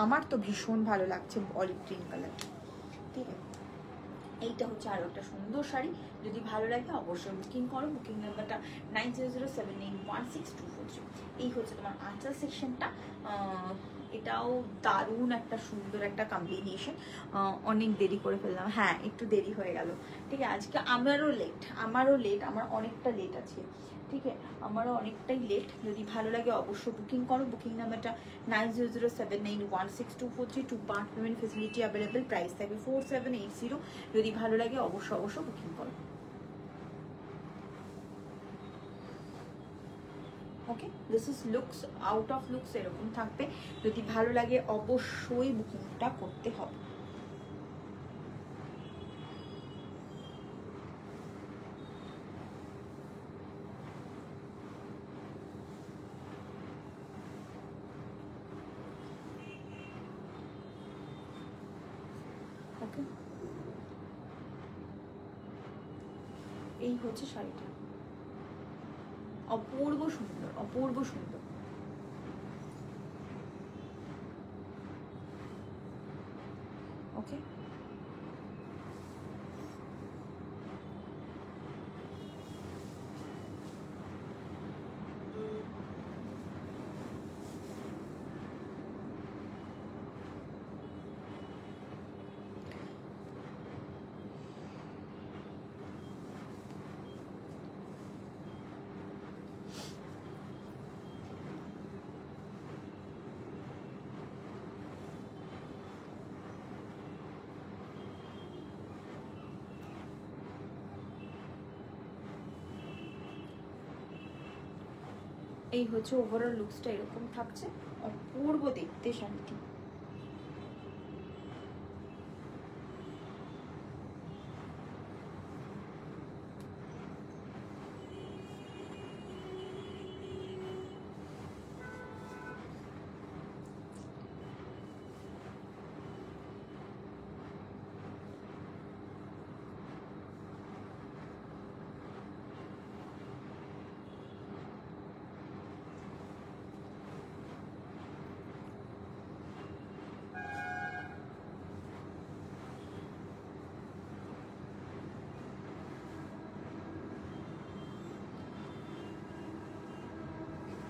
আমার তো ভীষণ ভালো লাগছে অলিভ গ্রিন কালার, ঠিক আছে। এইটা হচ্ছে আরো একটা সুন্দর শাড়ি, যদি ভালো লাগে অবশ্যই বুকিং করো। বুকিং নাম্বারটা 9007916243। এই হচ্ছে তোমার আঁচল সেকশনটা। এটাও দারুণ একটা সুন্দর একটা কম্বিনেশন। অনেক দেরি করে ফেললাম, হ্যাঁ একটু দেরি হয়ে গেল, ঠিক আছে। আজকে আমারও লেট, আমার অনেকটা লেট আছে, ঠিক আছে, আমারও অনেকটাই লেট। যদি ভালো লাগে অবশ্যই বুকিং করো। বুকিং নাম্বারটা 9007916243। 2 part payment facility available, price থাকবে 4780। যদি ভালো লাগে অবশ্যই বুকিং করো। Okay, this is looks, out of looks এরকম থাকবে। যদি ভালো লাগে অবশ্যই বুকিংটা করতে হবে। ওকে, এই হচ্ছে শাড়িটা, অপূর্ব সুন্দর, অপূর্ব সুন্দর। ওকে, এই হচ্ছে ওভারঅল লুকসটা, এরকম থাকছে, অপূর্ব দেখতে শাড়িটি।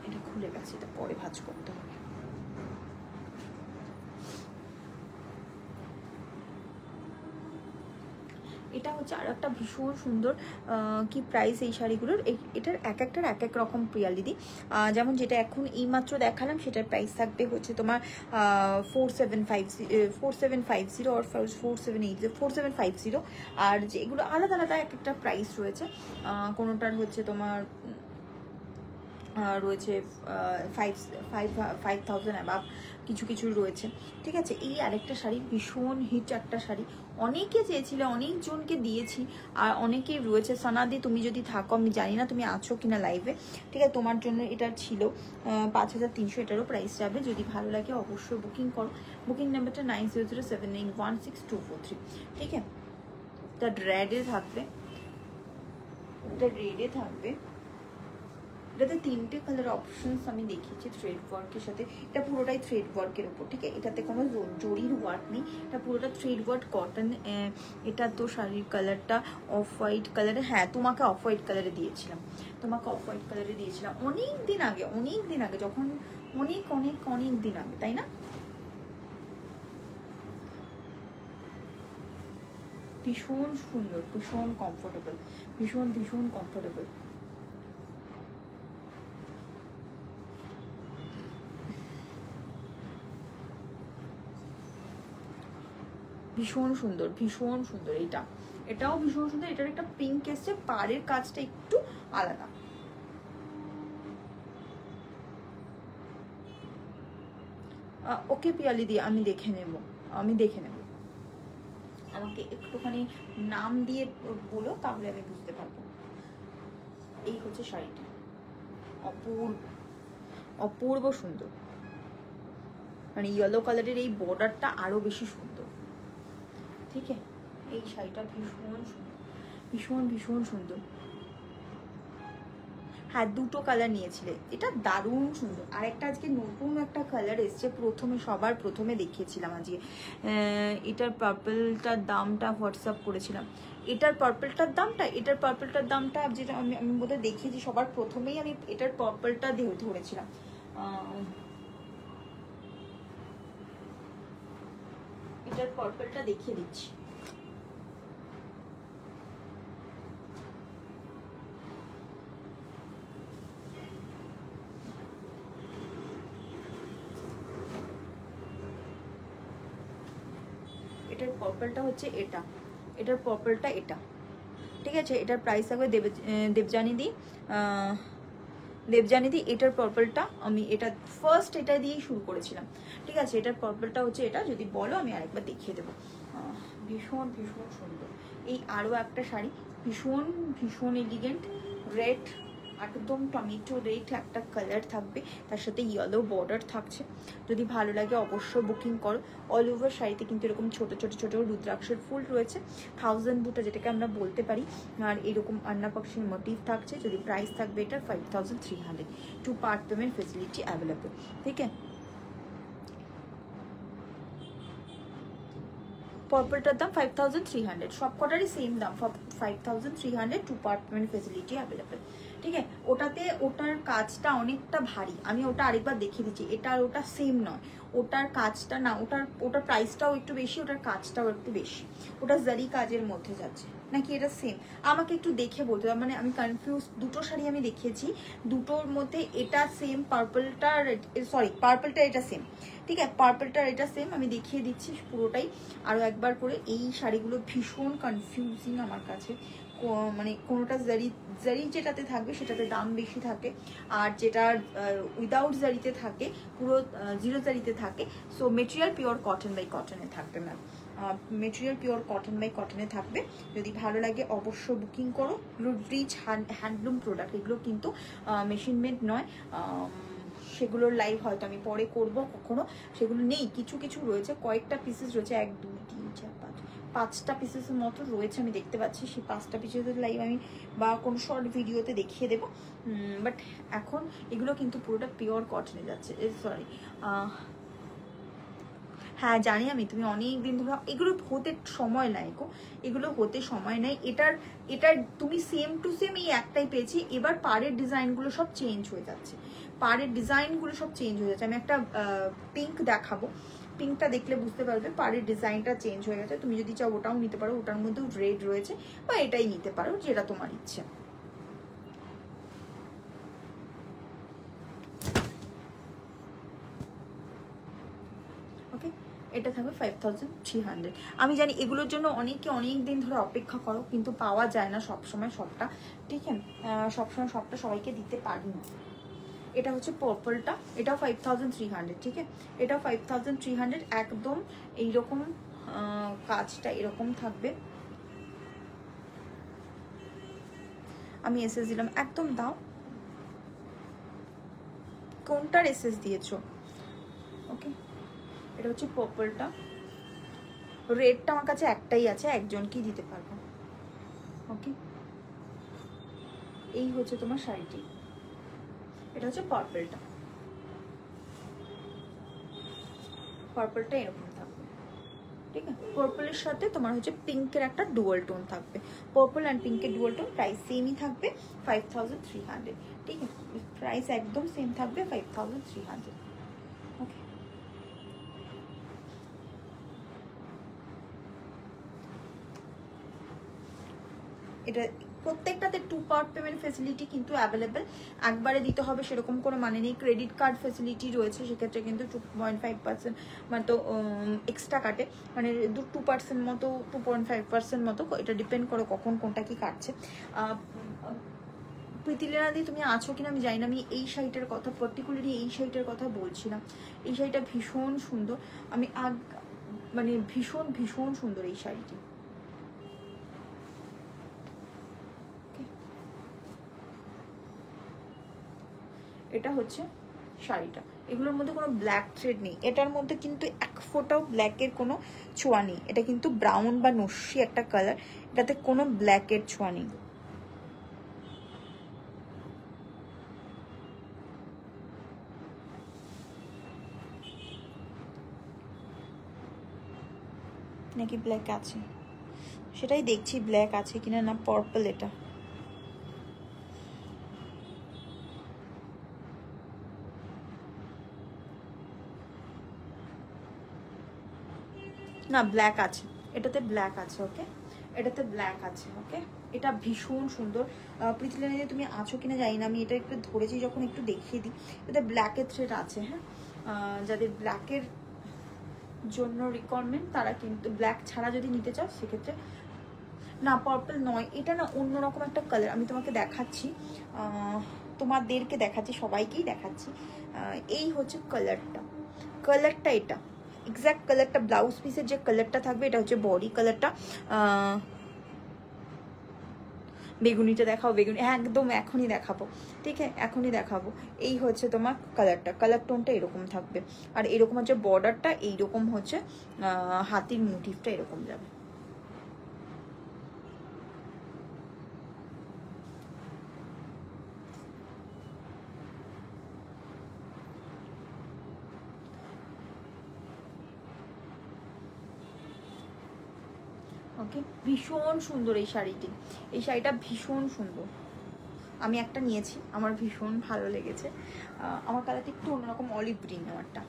এটা খুলে গেছে, এটা পরে ভাঁজ করতে হবে। এটা হচ্ছে আর একটা ভীষণ সুন্দর কি প্রাইস এই শাড়িগুলোর, এটার এক একটার এক এক রকম প্রিয়া দিদি। যেমন যেটা এখন এইমাত্র দেখালাম সেটার প্রাইস থাকবে হচ্ছে তোমার 4750 আর 4750। আর যেগুলো আলাদা আলাদা এক একটা প্রাইস রয়েছে, কোনোটার হচ্ছে তোমার রয়েছে 5000 অ্যাবাভ, কিছু কিছু রয়েছে, ঠিক আছে। এই আরেকটা শাড়ি ভীষণ হিট একটা শাড়ি, অনেকে চেয়েছিলে, অনেকজনকে দিয়েছি, আর অনেকেই রয়েছে। সানাদি তুমি যদি থাকো, আমি জানি না তুমি আছো কিনা লাইভে, ঠিক আছে, তোমার জন্য এটা ছিল 5300, এটারও প্রাইস যাবে। যদি ভালো লাগে অবশ্যই বুকিং করো। বুকিং নাম্বারটা 9007916243, ঠিক আছে। এটা রেডে থাকবে, এটা রেডে থাকবে, এটাতে 3টে কালার অপশনস আমি দেখিয়েছি থ্রেড ওয়ার্কের সাথে। এটা পুরোটাই থ্রেড ওয়ার্কের উপর, ঠিক আছে? এটাতে কোনো জরির ওয়ার্ক নেই, এটা পুরোটা থ্রেড ওয়ার্ক কটন। এটা তো শাড়ির কালারটা অফ হোয়াইট কালারে, হ্যাঁ তোমাকে অফ হোয়াইট কালারে দিয়েছিলাম, তোমাকে অফ হোয়াইট কালারে দিয়েছিলাম অনেক দিন আগে, যখন অনেক দিন আগে, তাই না? ভীষণ সুন্দর, ভীষণ কমফোর্টেবল, ভীষণ কমফোর্টেবল। ভীষণ সুন্দর, এটাও ভীষণ সুন্দর। এটার একটা পিঙ্ক এসছে, পাড়ের কাজটা একটু আলাদা। ওকে পিয়ালি দি, আমি দেখে নেব। আমাকে একটুখানি নাম দিয়ে বলো, তাহলে আমি বুঝতে পারবো। এই হচ্ছে শাড়িটা, অপূর্ব সুন্দর। মানে ইয়েলো কালারের এই বর্ডারটা আরো বেশি সুন্দর, ঠিক আছে? এই শাড়িটা ভীষণ সুন্দর। হ্যাঁ, 2টো কালার নিয়েছিলে, এটা দারুণ সুন্দর। আর একটা আজকে নতুন একটা কালার এসছে, সবার প্রথমে দেখিয়েছিলাম আজকে। এটার পার্পলটার দামটা হোয়াটসঅ্যাপ করেছিলাম। এটার পার্পলটার দামটা যেটা আমি বোধহয় দেখিয়েছি সবার প্রথমেই, আমি এটার পার্পলটা ধরেছিলাম। এটার পার্পলটা দেখিয়ে দিচ্ছি। এটার পার্পলটা হচ্ছে এটা, এটার পার্পলটা এটা, ঠিক আছে? এটার প্রাইস থাকবে দেবজানি দি এটার পার্পলটা আমি এটা ফার্স্ট এটা দিয়েই শুরু করেছিলাম, ঠিক আছে? এটার পার্পলটা হচ্ছে এটা, যদি বলো আমি আরেকবার দেখিয়ে দেবো। ভীষণ সুন্দর। এই আরও একটা শাড়ি, ভীষণ এলিগেন্ট, রেড, একদম টমেটো রেড একটা কালার থাকবে, তার সাথে ইয়েলো বর্ডার থাকছে। যদি ভালো লাগে অবশ্যই বুকিং করো। অল ওভার শাড়িতে কিন্তু এরকম ছোট রুদ্রাক্ষের ফুল রয়েছে, 1000 বুটা যেটাকে আমরা বলতে পারি। আর এরকম আন্নাপাক্ষির মোটিভ থাকছে। যদি প্রাইস থাকবে এটা 5300, 2 পার্ট পেমেন্ট ফেসিলিটি অ্যাভেলেবল, ঠিক আছে? পার্পলটার দাম 5300, সব কটারই সেম দাম 5300, 2 পার্ট পেমেন্ট ফেসিলিটি অ্যাভেলেবল, ঠিক আছে? ওটার কাজটা অনেকটা ভারী, আমি ওটা আরেকবার দেখিয়ে দিচ্ছি। এটা আর ওটা সেম নয়, ওটার কাজটা না, ওটার প্রাইসটাও একটু বেশি, ওটার কাজটাও একটু বেশি। ওটা জারি কাজের মধ্যে যাচ্ছে, নাকি এটা সেম? আমাকে একটু দেখে বলতে হবে, মানে আমি কনফিউজ। 2টো শাড়ি আমি দেখিয়েছি, 2টোর মধ্যে এটা সেম, পার্পলটা এটা সেম, ঠিক আছে? পার্পলটা এটা সেম, আমি দেখিয়ে দিচ্ছি পুরোটাই আরও একবার করে। এই শাড়িগুলো ভীষণ কনফিউজিং আমার কাছে, মানে কোনোটা জারি যেটাতে থাকবে সেটাতে দাম বেশি থাকে, আর যেটা উইদাউট জারিতে থাকে, পুরো 0 জারিতে থাকে। So material pure cotton by কটনে থাকবে ma'am, material pure cotton by কটনে থাকবে। যদি ভালো লাগে অবশ্যই বুকিং করো। রিচ হ্যান্ডলুম প্রোডাক্ট, এগুলো কিন্তু মেশিন মেড নয়। সেগুলোর লাইভ হয়তো আমি পরে করব কখনো, সেগুলো নেই, কিছু রয়েছে, কয়েকটা পিসেস রয়েছে, 1 2 3 4 5টা পিসেসের মতো রয়েছে, আমি দেখতে পাচ্ছি। সেই 5টা পিসেসের লাইভ আমি বা কোনো শর্ট ভিডিওতে দেখিয়ে দেবো। বাট এখন এগুলো কিন্তু পুরোটা পিওর কটনে যাচ্ছে, সরি। হ্যাঁ জানি আমি, তুমি অনেক দিন ধরে এগুলো হতে সময় নেয় গো, এগুলো হতে সময় নেয়। এটার তুমি সেম টু সেম এই একটাই পেয়েছি। এবার পাড়ের ডিজাইনগুলো সব চেঞ্জ হয়ে যাচ্ছে, আমি একটা পিঙ্ক দেখাবো, পিঙ্কটা দেখলে বুঝতে পারবে পাড়ের ডিজাইনটা চেঞ্জ হয়ে গেছে। তুমি যদি চাও ওটাও নিতে পারো, ওটার মধ্যেও রেড রয়েছে, বা এটাই নিতে পারো, যেটা তোমার ইচ্ছে। ওকে, এটা থাকবে 5300। আমি জানি এগুলোর জন্য অনেকে অনেক দিন ধরে অপেক্ষা করো, কিন্তু পাওয়া যায় না সবসময় সবটা, ঠিক আছে? সবসময় সবটা সবাইকে দিতে পারি না। এটা হচ্ছে পার্পলটা, এটাও 5300, ঠিক আছে? এটাও 5300, একদম এইরকম কাজটা এরকম থাকবে। আমি এসএস দিলাম, একদম দাও। কোনটার এসএস দিয়েছো? ওকে, এটা হচ্ছে পার্পলটা, রেডটা আমার কাছে একটাই আছে, একজনকেই দিতে পারবো। ওকে, এই হচ্ছে তোমার শাড়িটি। এটা হচ্ছে পার্পলটা, পার্পলটা এরকম থাকবে, ঠিক আছে। পার্পলের সাথে তোমার হচ্ছে পিঙ্কের একটা ডুয়াল টোন থাকবে, পার্পল অ্যান্ড পিঙ্কের ডুয়াল টোন, প্রাইস সেমই থাকবে 5300, ঠিক আছে, প্রাইস একদম সেম থাকবে 5300। ওকে, এটা প্রত্যেকটাতে 2 পার্ট পেমেন্ট ফেসিলিটি কিন্তু অ্যাভেলেবেল, একবারে দিতে হবে সেরকম কোনো মানে নেই। ক্রেডিট কার্ড ফেসিলিটি রয়েছে, সেক্ষেত্রে কিন্তু 2.5% মানে তো এক্সট্রা কাটে, মানে 2% মতো 2.5% মতো, এটা ডিপেন্ড করে কখন কোনটা কি কাটছে। প্রীতিলেনা দি তুমি আছো কিনা আমি জানি না, আমি এই শাড়িটার কথা পার্টিকুলারলি এই শাড়িটার কথা বলছিলাম। এই শাড়িটা ভীষণ সুন্দর, আমি মানে ভীষণ ভীষণ সুন্দর এই শাড়িটি। এটা হচ্ছে শাড়িটা, এগুলোর মধ্যে কোনো ব্ল্যাক থ্রেড নেই, এটার মধ্যে কিন্তু এক ফোঁটাও ব্ল্যাকের কোনো ছোঁয়া নেই, এটা কিন্তু ব্রাউন বা নস্যি একটা কালার, এটাতে কোনো ব্ল্যাকের ছোঁয়া নেই। নাকি ব্ল্যাক আছে সেটাই দেখছি, ব্ল্যাক আছে কিনা, না পার্পল, এটা না ব্ল্যাক আছে, এটাতে ব্ল্যাক আছে, ওকে, এটাতে ব্ল্যাক আছে, ওকে। এটা ভীষণ সুন্দর। প্রীতিলেনা যে তুমি আছো কিনা জানি না, আমি এটা একটু ধরেছি যখন একটু দেখিয়ে দিই। এটাতে ব্ল্যাকের থ্রেড আছে, হ্যাঁ, যাদের ব্ল্যাকের জন্য রিকোয়ারমেন্ট তারা কিন্তু, ব্ল্যাক ছাড়া যদি নিতে চাও সেক্ষেত্রে, না পার্পল নয় এটা, না অন্যরকম একটা কালার, আমি তোমাকে দেখাচ্ছি, তোমাদেরকে দেখাচ্ছি, সবাইকেই দেখাচ্ছি। এই হচ্ছে কালারটা, কালারটা এটা এক্স্যাক্ট কালারটা, ব্লাউজ পিসের যে কালারটা থাকবে এটা হচ্ছে বডি কালারটা। বেগুনিটা দেখাও, বেগুনি একদম এখনই দেখাবো, ঠিক আছে, এখনই দেখাবো। এই হচ্ছে তোমার কালারটা, কালার টোনটা এরকম থাকবে, আর এরকম হচ্ছে বর্ডারটা, এইরকম হচ্ছে হাতির মোটিভটা এরকম যাবে। ওকে, ভীষণ সুন্দর এই শাড়িটি, এই শাড়িটা ভীষণ সুন্দর, আমি একটা নিয়েছি, আমার ভীষণ ভালো লেগেছে। আমার কালারটা একটু অন্যরকম, অলিভ গ্রিন আমারটা।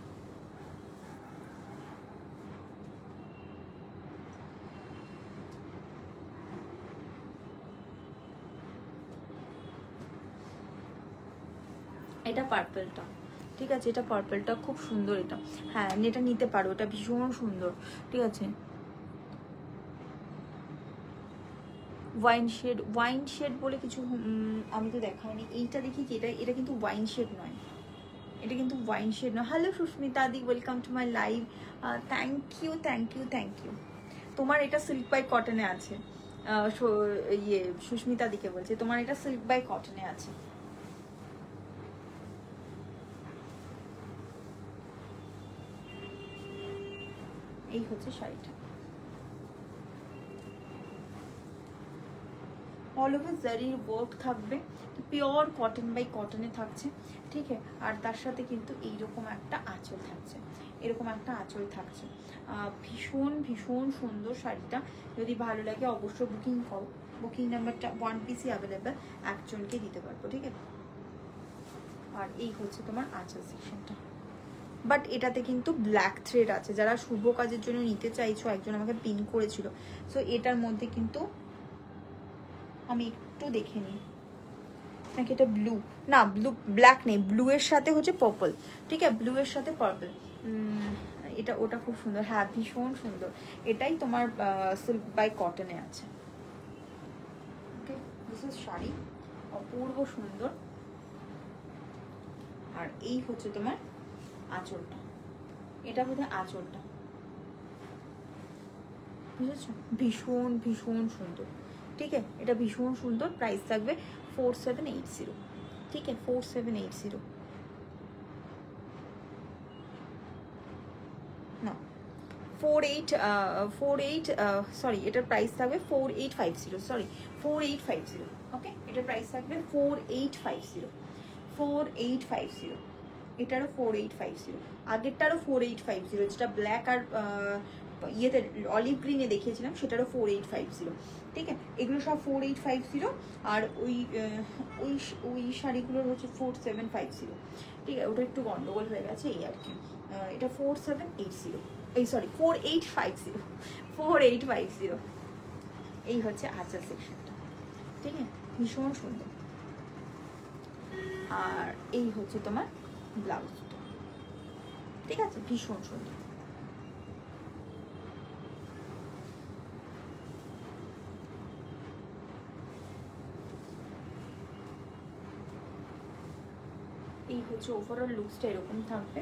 এটা পার্পলটা, ঠিক আছে, এটা পার্পলটা খুব সুন্দর, এটা হ্যাঁ এটা নিতে পারো, এটা ভীষণ সুন্দর, ঠিক আছে। ওয়াইন শেড বলে কিছু আমি তো দেখাইনি, এইটা দেখি কি, এটা কিন্তু ওয়াইন শেড নয়, এটা কিন্তু ওয়াইন শেড নয়। হ্যালো সুস্মিতা দি, welcome to my live, thank you thank you thank you. তোমার এটা সিল্ক বাই কটনে আছে, ইয়ে সুস্মিতা দিকে বলছে, তোমার এটা সিল্ক বাই কটনে আছে। এই হচ্ছে শাড়িটা, অল ওভার জারির ওয়ার্ক থাকবে, পিওর কটন বাই কটনে থাকছে, ঠিক আছে। আর তার সাথে কিন্তু এইরকম একটা আঁচল থাকছে, এরকম একটা আঁচল থাকছে, ভীষণ ভীষণ সুন্দর শাড়িটা। যদি ভালো লাগে অবশ্যই বুকিং করো, বুকিং নাম্বারটা 1 পিসই অ্যাভেলেবেল, একজনকে দিতে পারবো, ঠিক আছে। আর এই হচ্ছে তোমার আঁচল সেকশনটা, বাট এটাতে কিন্তু ব্ল্যাক থ্রেড আছে, যারা শুভ কাজের জন্য নিতে চাইছো, একজন আমাকে পিন করেছিল, সো এটার মধ্যে কিন্তু আমি একটু দেখে নিই, নাকি এটা ব্লু, না ব্লু ব্ল্যাক নেই, ব্লু এর সাথে হচ্ছে পার্পল, ঠিক আছে, ব্লু এর সাথে পার্পল, এটা ওটা খুব সুন্দর, হ্যাঁ ভীষণ সুন্দর, এটাই তোমার সিল্ক বাই কটনে আছে, ওকে। দিস ইজ শাড়ি, অপূর্ব সুন্দর। আর এই হচ্ছে তোমার আঁচলটা, এটা বোধহয় আঁচলটা, বুঝেছো, ভীষণ ভীষণ সুন্দর, ঠিক আছে, এটা ভীষণ সুন্দর। প্রাইস থাকবে 4780, ঠিক আছে, 4780, না 48 সরি, এটার প্রাইস থাকবে 4850, সরি 4850, ওকে, এটার প্রাইস থাকবে 4850, 4850, এটারও 4850, আগেরটারও 4850, যেটা ব্ল্যাক আর ইয়েতে অলিভ গ্রিনে দেখিয়েছিলাম সেটারও 4850। ঠিক আছে, এগুলো সব 4850। আর ওই ওই ওই শাড়িগুলোর হচ্ছে 4750। ঠিক আছে, ওটা একটু গন্ডগোল হয়ে গেছে এই আর কি। এটা 4780, এই সরি 4850, 4850। এই হচ্ছে আঁচল সেকশনটা। ঠিক আছে, ভীষণ সুন্দর। আর এই হচ্ছে তোমার ব্লাউজটা। ঠিক আছে, ভীষণ সুন্দর। এই হচ্ছে ওভারঅল লুকসটা, এরকম থাকবে।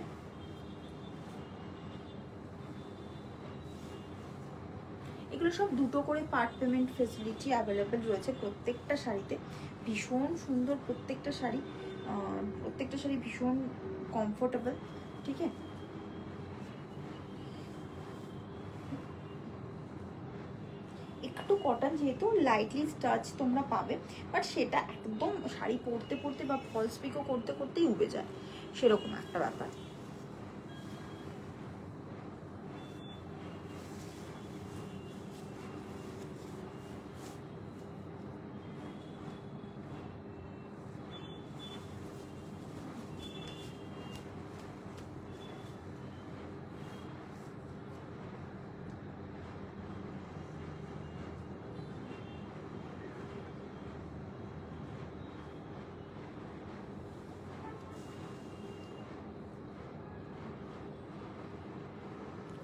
এগুলো সব দুটো করে পার্ট পেমেন্ট ফেসিলিটি অ্যাভেলেবেল রয়েছে প্রত্যেকটা শাড়িতে। ভীষণ সুন্দর প্রত্যেকটা শাড়ি, প্রত্যেকটা শাড়ি ভীষণ কমফোর্টেবল। ঠিক আছে, একটু কটন যেহেতু লাইটলি টাচ তোমরা পাবে, বাট সেটা একদম শাড়ি পরতে পরতে বা ফলস পিকও করতে করতেই উবে যায়, সেরকম একটা ব্যাপার।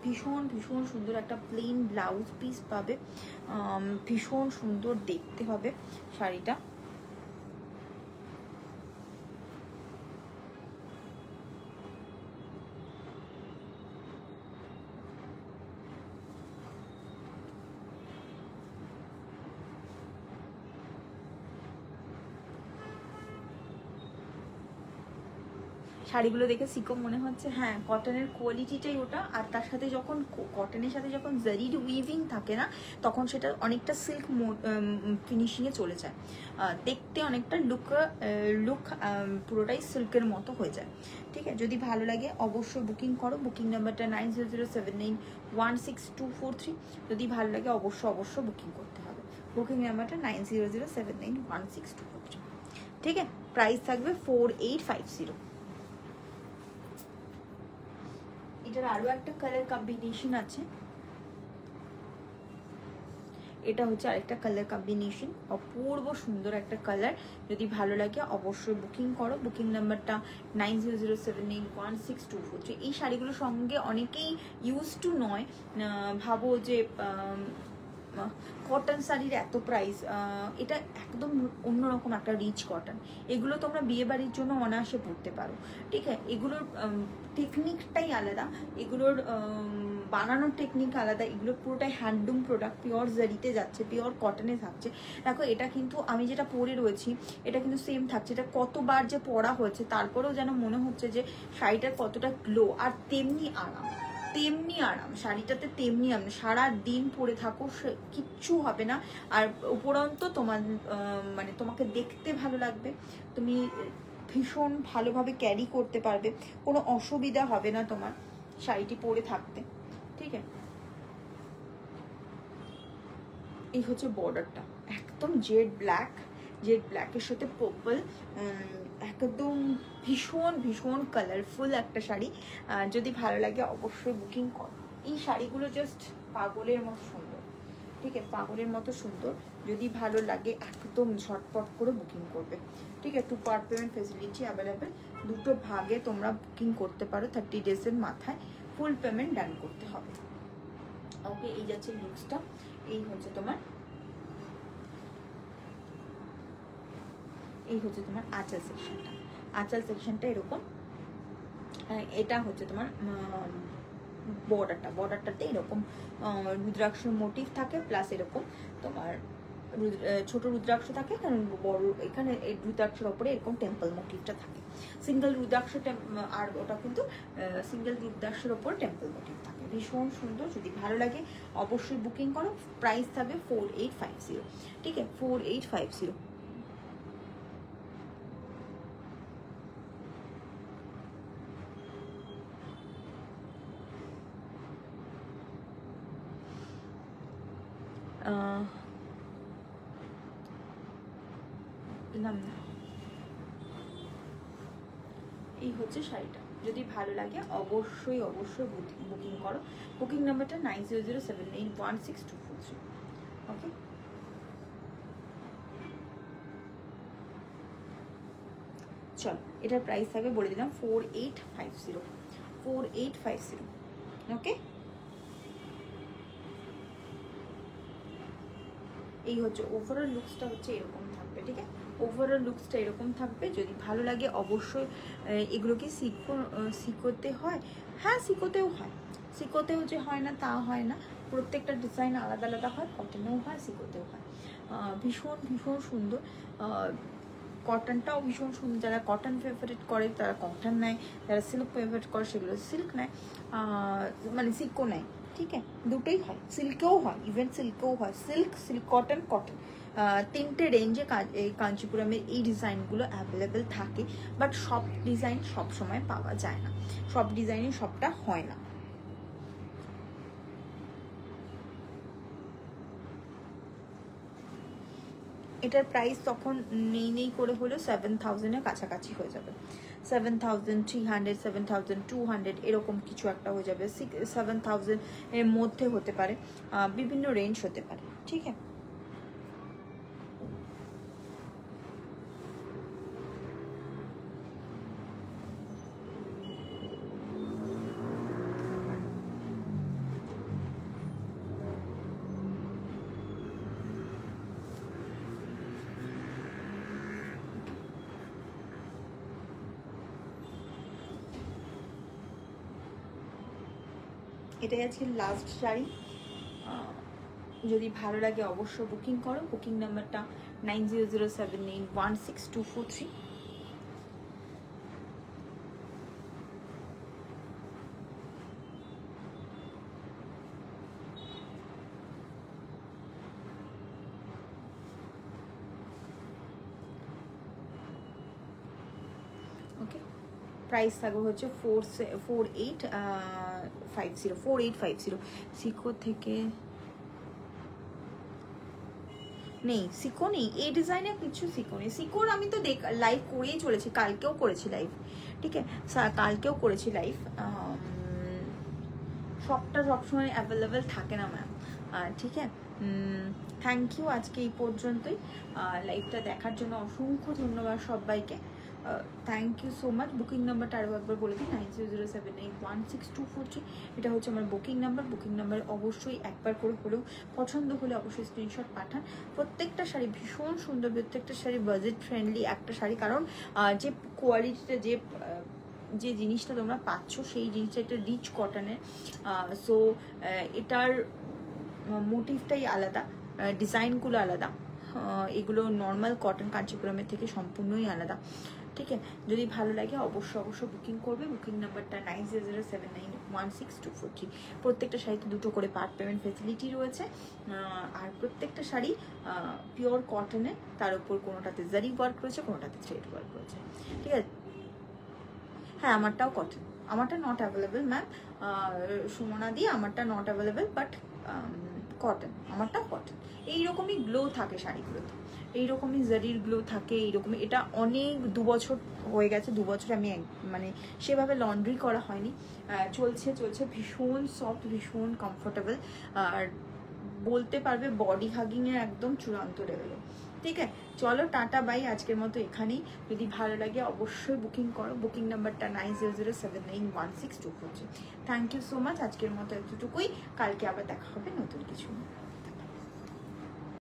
ভীষণ ভীষণ সুন্দর একটা প্লেন ব্লাউজ পিস পাবে, ভীষণ সুন্দর দেখতে হবে শাড়িটা। শাড়িগুলো দেখে সিকো মনে হচ্ছে, হ্যাঁ কটনের কোয়ালিটিটাই ওটা। আর তার সাথে যখন কটনের সাথে যখন জারিড উইভিং থাকে না, তখন সেটা অনেকটা সিল্ক ফিনিশিংয়ে চলে যায়, দেখতে অনেকটা লুক পুরোটাই সিল্কের মতো হয়ে যায়। ঠিক আছে, যদি ভালো লাগে অবশ্যই বুকিং করো। বুকিং নাম্বারটা 9007916243। যদি ভালো লাগে অবশ্যই বুকিং করতে হবে। বুকিং নাম্বারটা 9007916243। ঠিক আছে, প্রাইস থাকবে 4850। এটার আরো একটা কালার কম্বিনেশন আছে, এটা হচ্ছে আরেকটা কালার কম্বিনেশন, অপূর্ব সুন্দর একটা কালার। যদি ভালো লাগে অবশ্যই বুকিং করো। বুকিং নাম্বারটা 9007916243। এই শাড়িগুলোর সঙ্গে অনেকেই ইউজ টু নয়, ভাবো যে কটন শাড়ির এত প্রাইস, এটা একদম অন্যরকম একটা রিচ কটন। এগুলো তোমরা বিয়ে বাড়ির জন্য অনায়াসে পরতে পারো। ঠিক আছে, এগুলোর টেকনিকটাই আলাদা, এগুলোর বানানোর টেকনিক আলাদা, এগুলো পুরোটাই হ্যান্ডলুম প্রোডাক্ট, পিওর জারিতে যাচ্ছে, পিওর কটনে থাকছে। দেখো এটা কিন্তু আমি যেটা পরে রয়েছি এটা কিন্তু সেম থাকছে, এটা কতবার যে পরা হয়েছে তারপরেও যেন মনে হচ্ছে যে শাড়িটার কতটা গ্লো, আর তেমনি আরাম, তেমনি আরাম শাড়িটাতে, তেমনি আরাম। সারা দিন পরে থাকো কিচ্ছু হবে না। আর উপরন্ত তোমার মানে তোমাকে দেখতে ভালো লাগবে, তুমি ভীষণ ভালোভাবে ক্যারি করতে পারবে, কোনো অসুবিধা হবে না তোমার শাড়িটি পরে থাকতে। ঠিক আছে, এই হচ্ছে বর্ডারটা, একদম জেড ব্ল্যাকের সাথে পার্পল, একদম ভীষণ ভীষণ কালারফুল একটা শাড়ি। যদি ভালো লাগে অবশ্যই বুকিং করো। এই শাড়িগুলো জাস্ট পাগলের মতো সুন্দর। ঠিক আছে, পাগলের মতো সুন্দর। যদি ভালো লাগে একদম ঝটপট করে বুকিং করবে। ঠিক আছে, 2 পার্ট পেমেন্ট ফেসিলিটি অ্যাভেলেবেল, দুটো ভাগে তোমরা বুকিং করতে পারো। 30 ডেজের মাথায় ফুল পেমেন্ট ডান করতে হবে। ওকে, এই যাচ্ছে লুকসটা। এই হচ্ছে তোমার আঁচল সেকশনটা। আঁচল সেকশনটা এরকম, এটা হচ্ছে তোমার বর্ডারটাতে এরকম রুদ্রাক্ষ মোটিভ থাকে, প্লাস এরকম তোমার ছোট রুদ্রাক্ষ থাকে, কারণ বড় এখানে এই রুদ্রাক্ষের ওপরে এরকম টেম্পল মোটিভটা থাকে। সিঙ্গেল রুদ্রাক্ষ, আর ওটা কিন্তু সিঙ্গেল রুদ্রাক্ষের ওপর টেম্পল মোটিভ থাকে। ভীষণ সুন্দর, যদি ভালো লাগে অবশ্যই বুকিং করো। প্রাইস থাকবে 4850। ঠিক আছে, 4850। নাম না, এই হচ্ছে শাড়িটা। যদি ভালো লাগে অবশ্যই অবশ্যই বুকিং করো। বুকিং নাম্বারটা 9007916243। ওকে, চলো এটার প্রাইস থাকবে বলে দিলাম 4850, 4850। ওকে, এই হচ্ছে ওভারঅল লুকসটা হচ্ছে এরকম থাকবে। ঠিক আছে, ওভারঅল লুকসটা এরকম থাকবে। যদি ভালো লাগে অবশ্যই এগুলোকে শিখতে হয়, হ্যাঁ শিখতেও হয়, শিখতেও যে হয় না তা হয় না, প্রত্যেকটা ডিজাইন আলাদা আলাদা হয়, কটনেও হয় শিখতেও হয়। ভীষণ ভীষণ সুন্দর, কটনটাও ভীষণ সুন্দর। যারা কটন ফেভারিট করে তারা কটন নেয়, যারা সিল্ক ফেভারিট করে সেগুলো সিল্ক নেয়, মানে সিল্কও নেয়। ঠিক আছে, দুটোই হয়, সিল্কেও হয়, ইভেন সিল্কেও হয়, সিল্ক, সিল্ক কটন, কটন, তিনটে রেঞ্জে এই কাঞ্চিপুরমের এই ডিজাইনগুলো অ্যাভেলেবেল থাকে। বাট সব ডিজাইন সব সময় পাওয়া যায় না, সব ডিজাইনে সবটা হয় না। এটার প্রাইস তখন নেই করে হলেও 7000-এর কাছাকাছি হয়ে যাবে, 7300, 7200 এরকম কিছু একটা হয়ে যাবে। 7000 এর মধ্যে হতে পারে, বিভিন্ন রেঞ্জ হতে পারে। ঠিক আছে, এটাই আজকে লাস্ট শাড়ি। যদি ভালো লাগে অবশ্যই বুকিং করো। বুকিং নাম্বারটা 9007916243। ওকে, প্রাইস থাকবে হচ্ছে 4850। সিকো থেকে নেই, সিকো নেই এই ডিজাইনে, কিছু সিকো নেই। সিকোর আমি তো লাইভ করেই চলেছি, কালকেও করেছি লাইভ। ঠিক আছে, কালকেও করেছি লাইভ। সবটা সবসময় অ্যাভেলেবেল থাকে না ম্যাম। ঠিক আছে, থ্যাংক ইউ, আজকে এই পর্যন্তই। লাইভটা দেখার জন্য অসংখ্য ধন্যবাদ সবাইকে, thank you so much. Booking নাম্বারটা আরও একবার বলে দিই, 9007916243। এটা হচ্ছে আমার বুকিং নাম্বার। বুকিং নাম্বার অবশ্যই একবার করে হলেও, পছন্দ হলে অবশ্যই স্ক্রিনশট পাঠান। প্রত্যেকটা শাড়ি ভীষণ সুন্দর, প্রত্যেকটা শাড়ি বাজেট ফ্রেন্ডলি একটা শাড়ি, কারণ যে কোয়ালিটিটা, যে জিনিসটা তোমরা পাচ্ছ সেই জিনিসটা একটা রিচ কটনের। সো এটার মোটিভটাই আলাদা, ডিজাইনগুলো আলাদা, এগুলো নর্মাল কটন কাঞ্চিপুরমের থেকে সম্পূর্ণই আলাদা। ঠিক আছে, যদি ভালো লাগে অবশ্যই বুকিং করবে। বুকিং নাম্বারটা 9007916243। প্রত্যেকটা শাড়িতে দুটো করে পার্ট পেমেন্ট ফেসিলিটি রয়েছে। আর প্রত্যেকটা শাড়ি পিওর কটনে, তার উপর কোনোটাতে জারি ওয়ার্ক রয়েছে, কোনোটাতে থ্রেড ওয়ার্ক রয়েছে। ঠিক আছে, হ্যাঁ আমারটাও কটন, আমারটা নট অ্যাভেলেবেল ম্যাম, সুমনা দি আমারটা নট অ্যাভেলেবেল, বাট কটন, আমারটাও কটন। এইরকমই গ্লো থাকে শাড়িগুলোতে, এইরকমই জারির গ্লো থাকে, এইরকমই। এটা অনেক 2 বছর হয়ে গেছে, 2 বছর আমি মানে সেভাবে লন্ড্রি করা হয়নি, চলছে, ভীষণ সফট, ভীষণ কমফোর্টেবল, আর বলতে পারবে বডি হাগিংয়ের একদম চূড়ান্ত লেভেলে। ঠিক আছে, চলো টাটা বাই, আজকের মতো এখানেই। যদি ভালো লাগে অবশ্যই বুকিং করো। বুকিং নাম্বারটা 9007916243। থ্যাংক ইউ সো মাচ, আজকের মতো এতটুকুই। কালকে আবার দেখা হবে নতুন কিছু।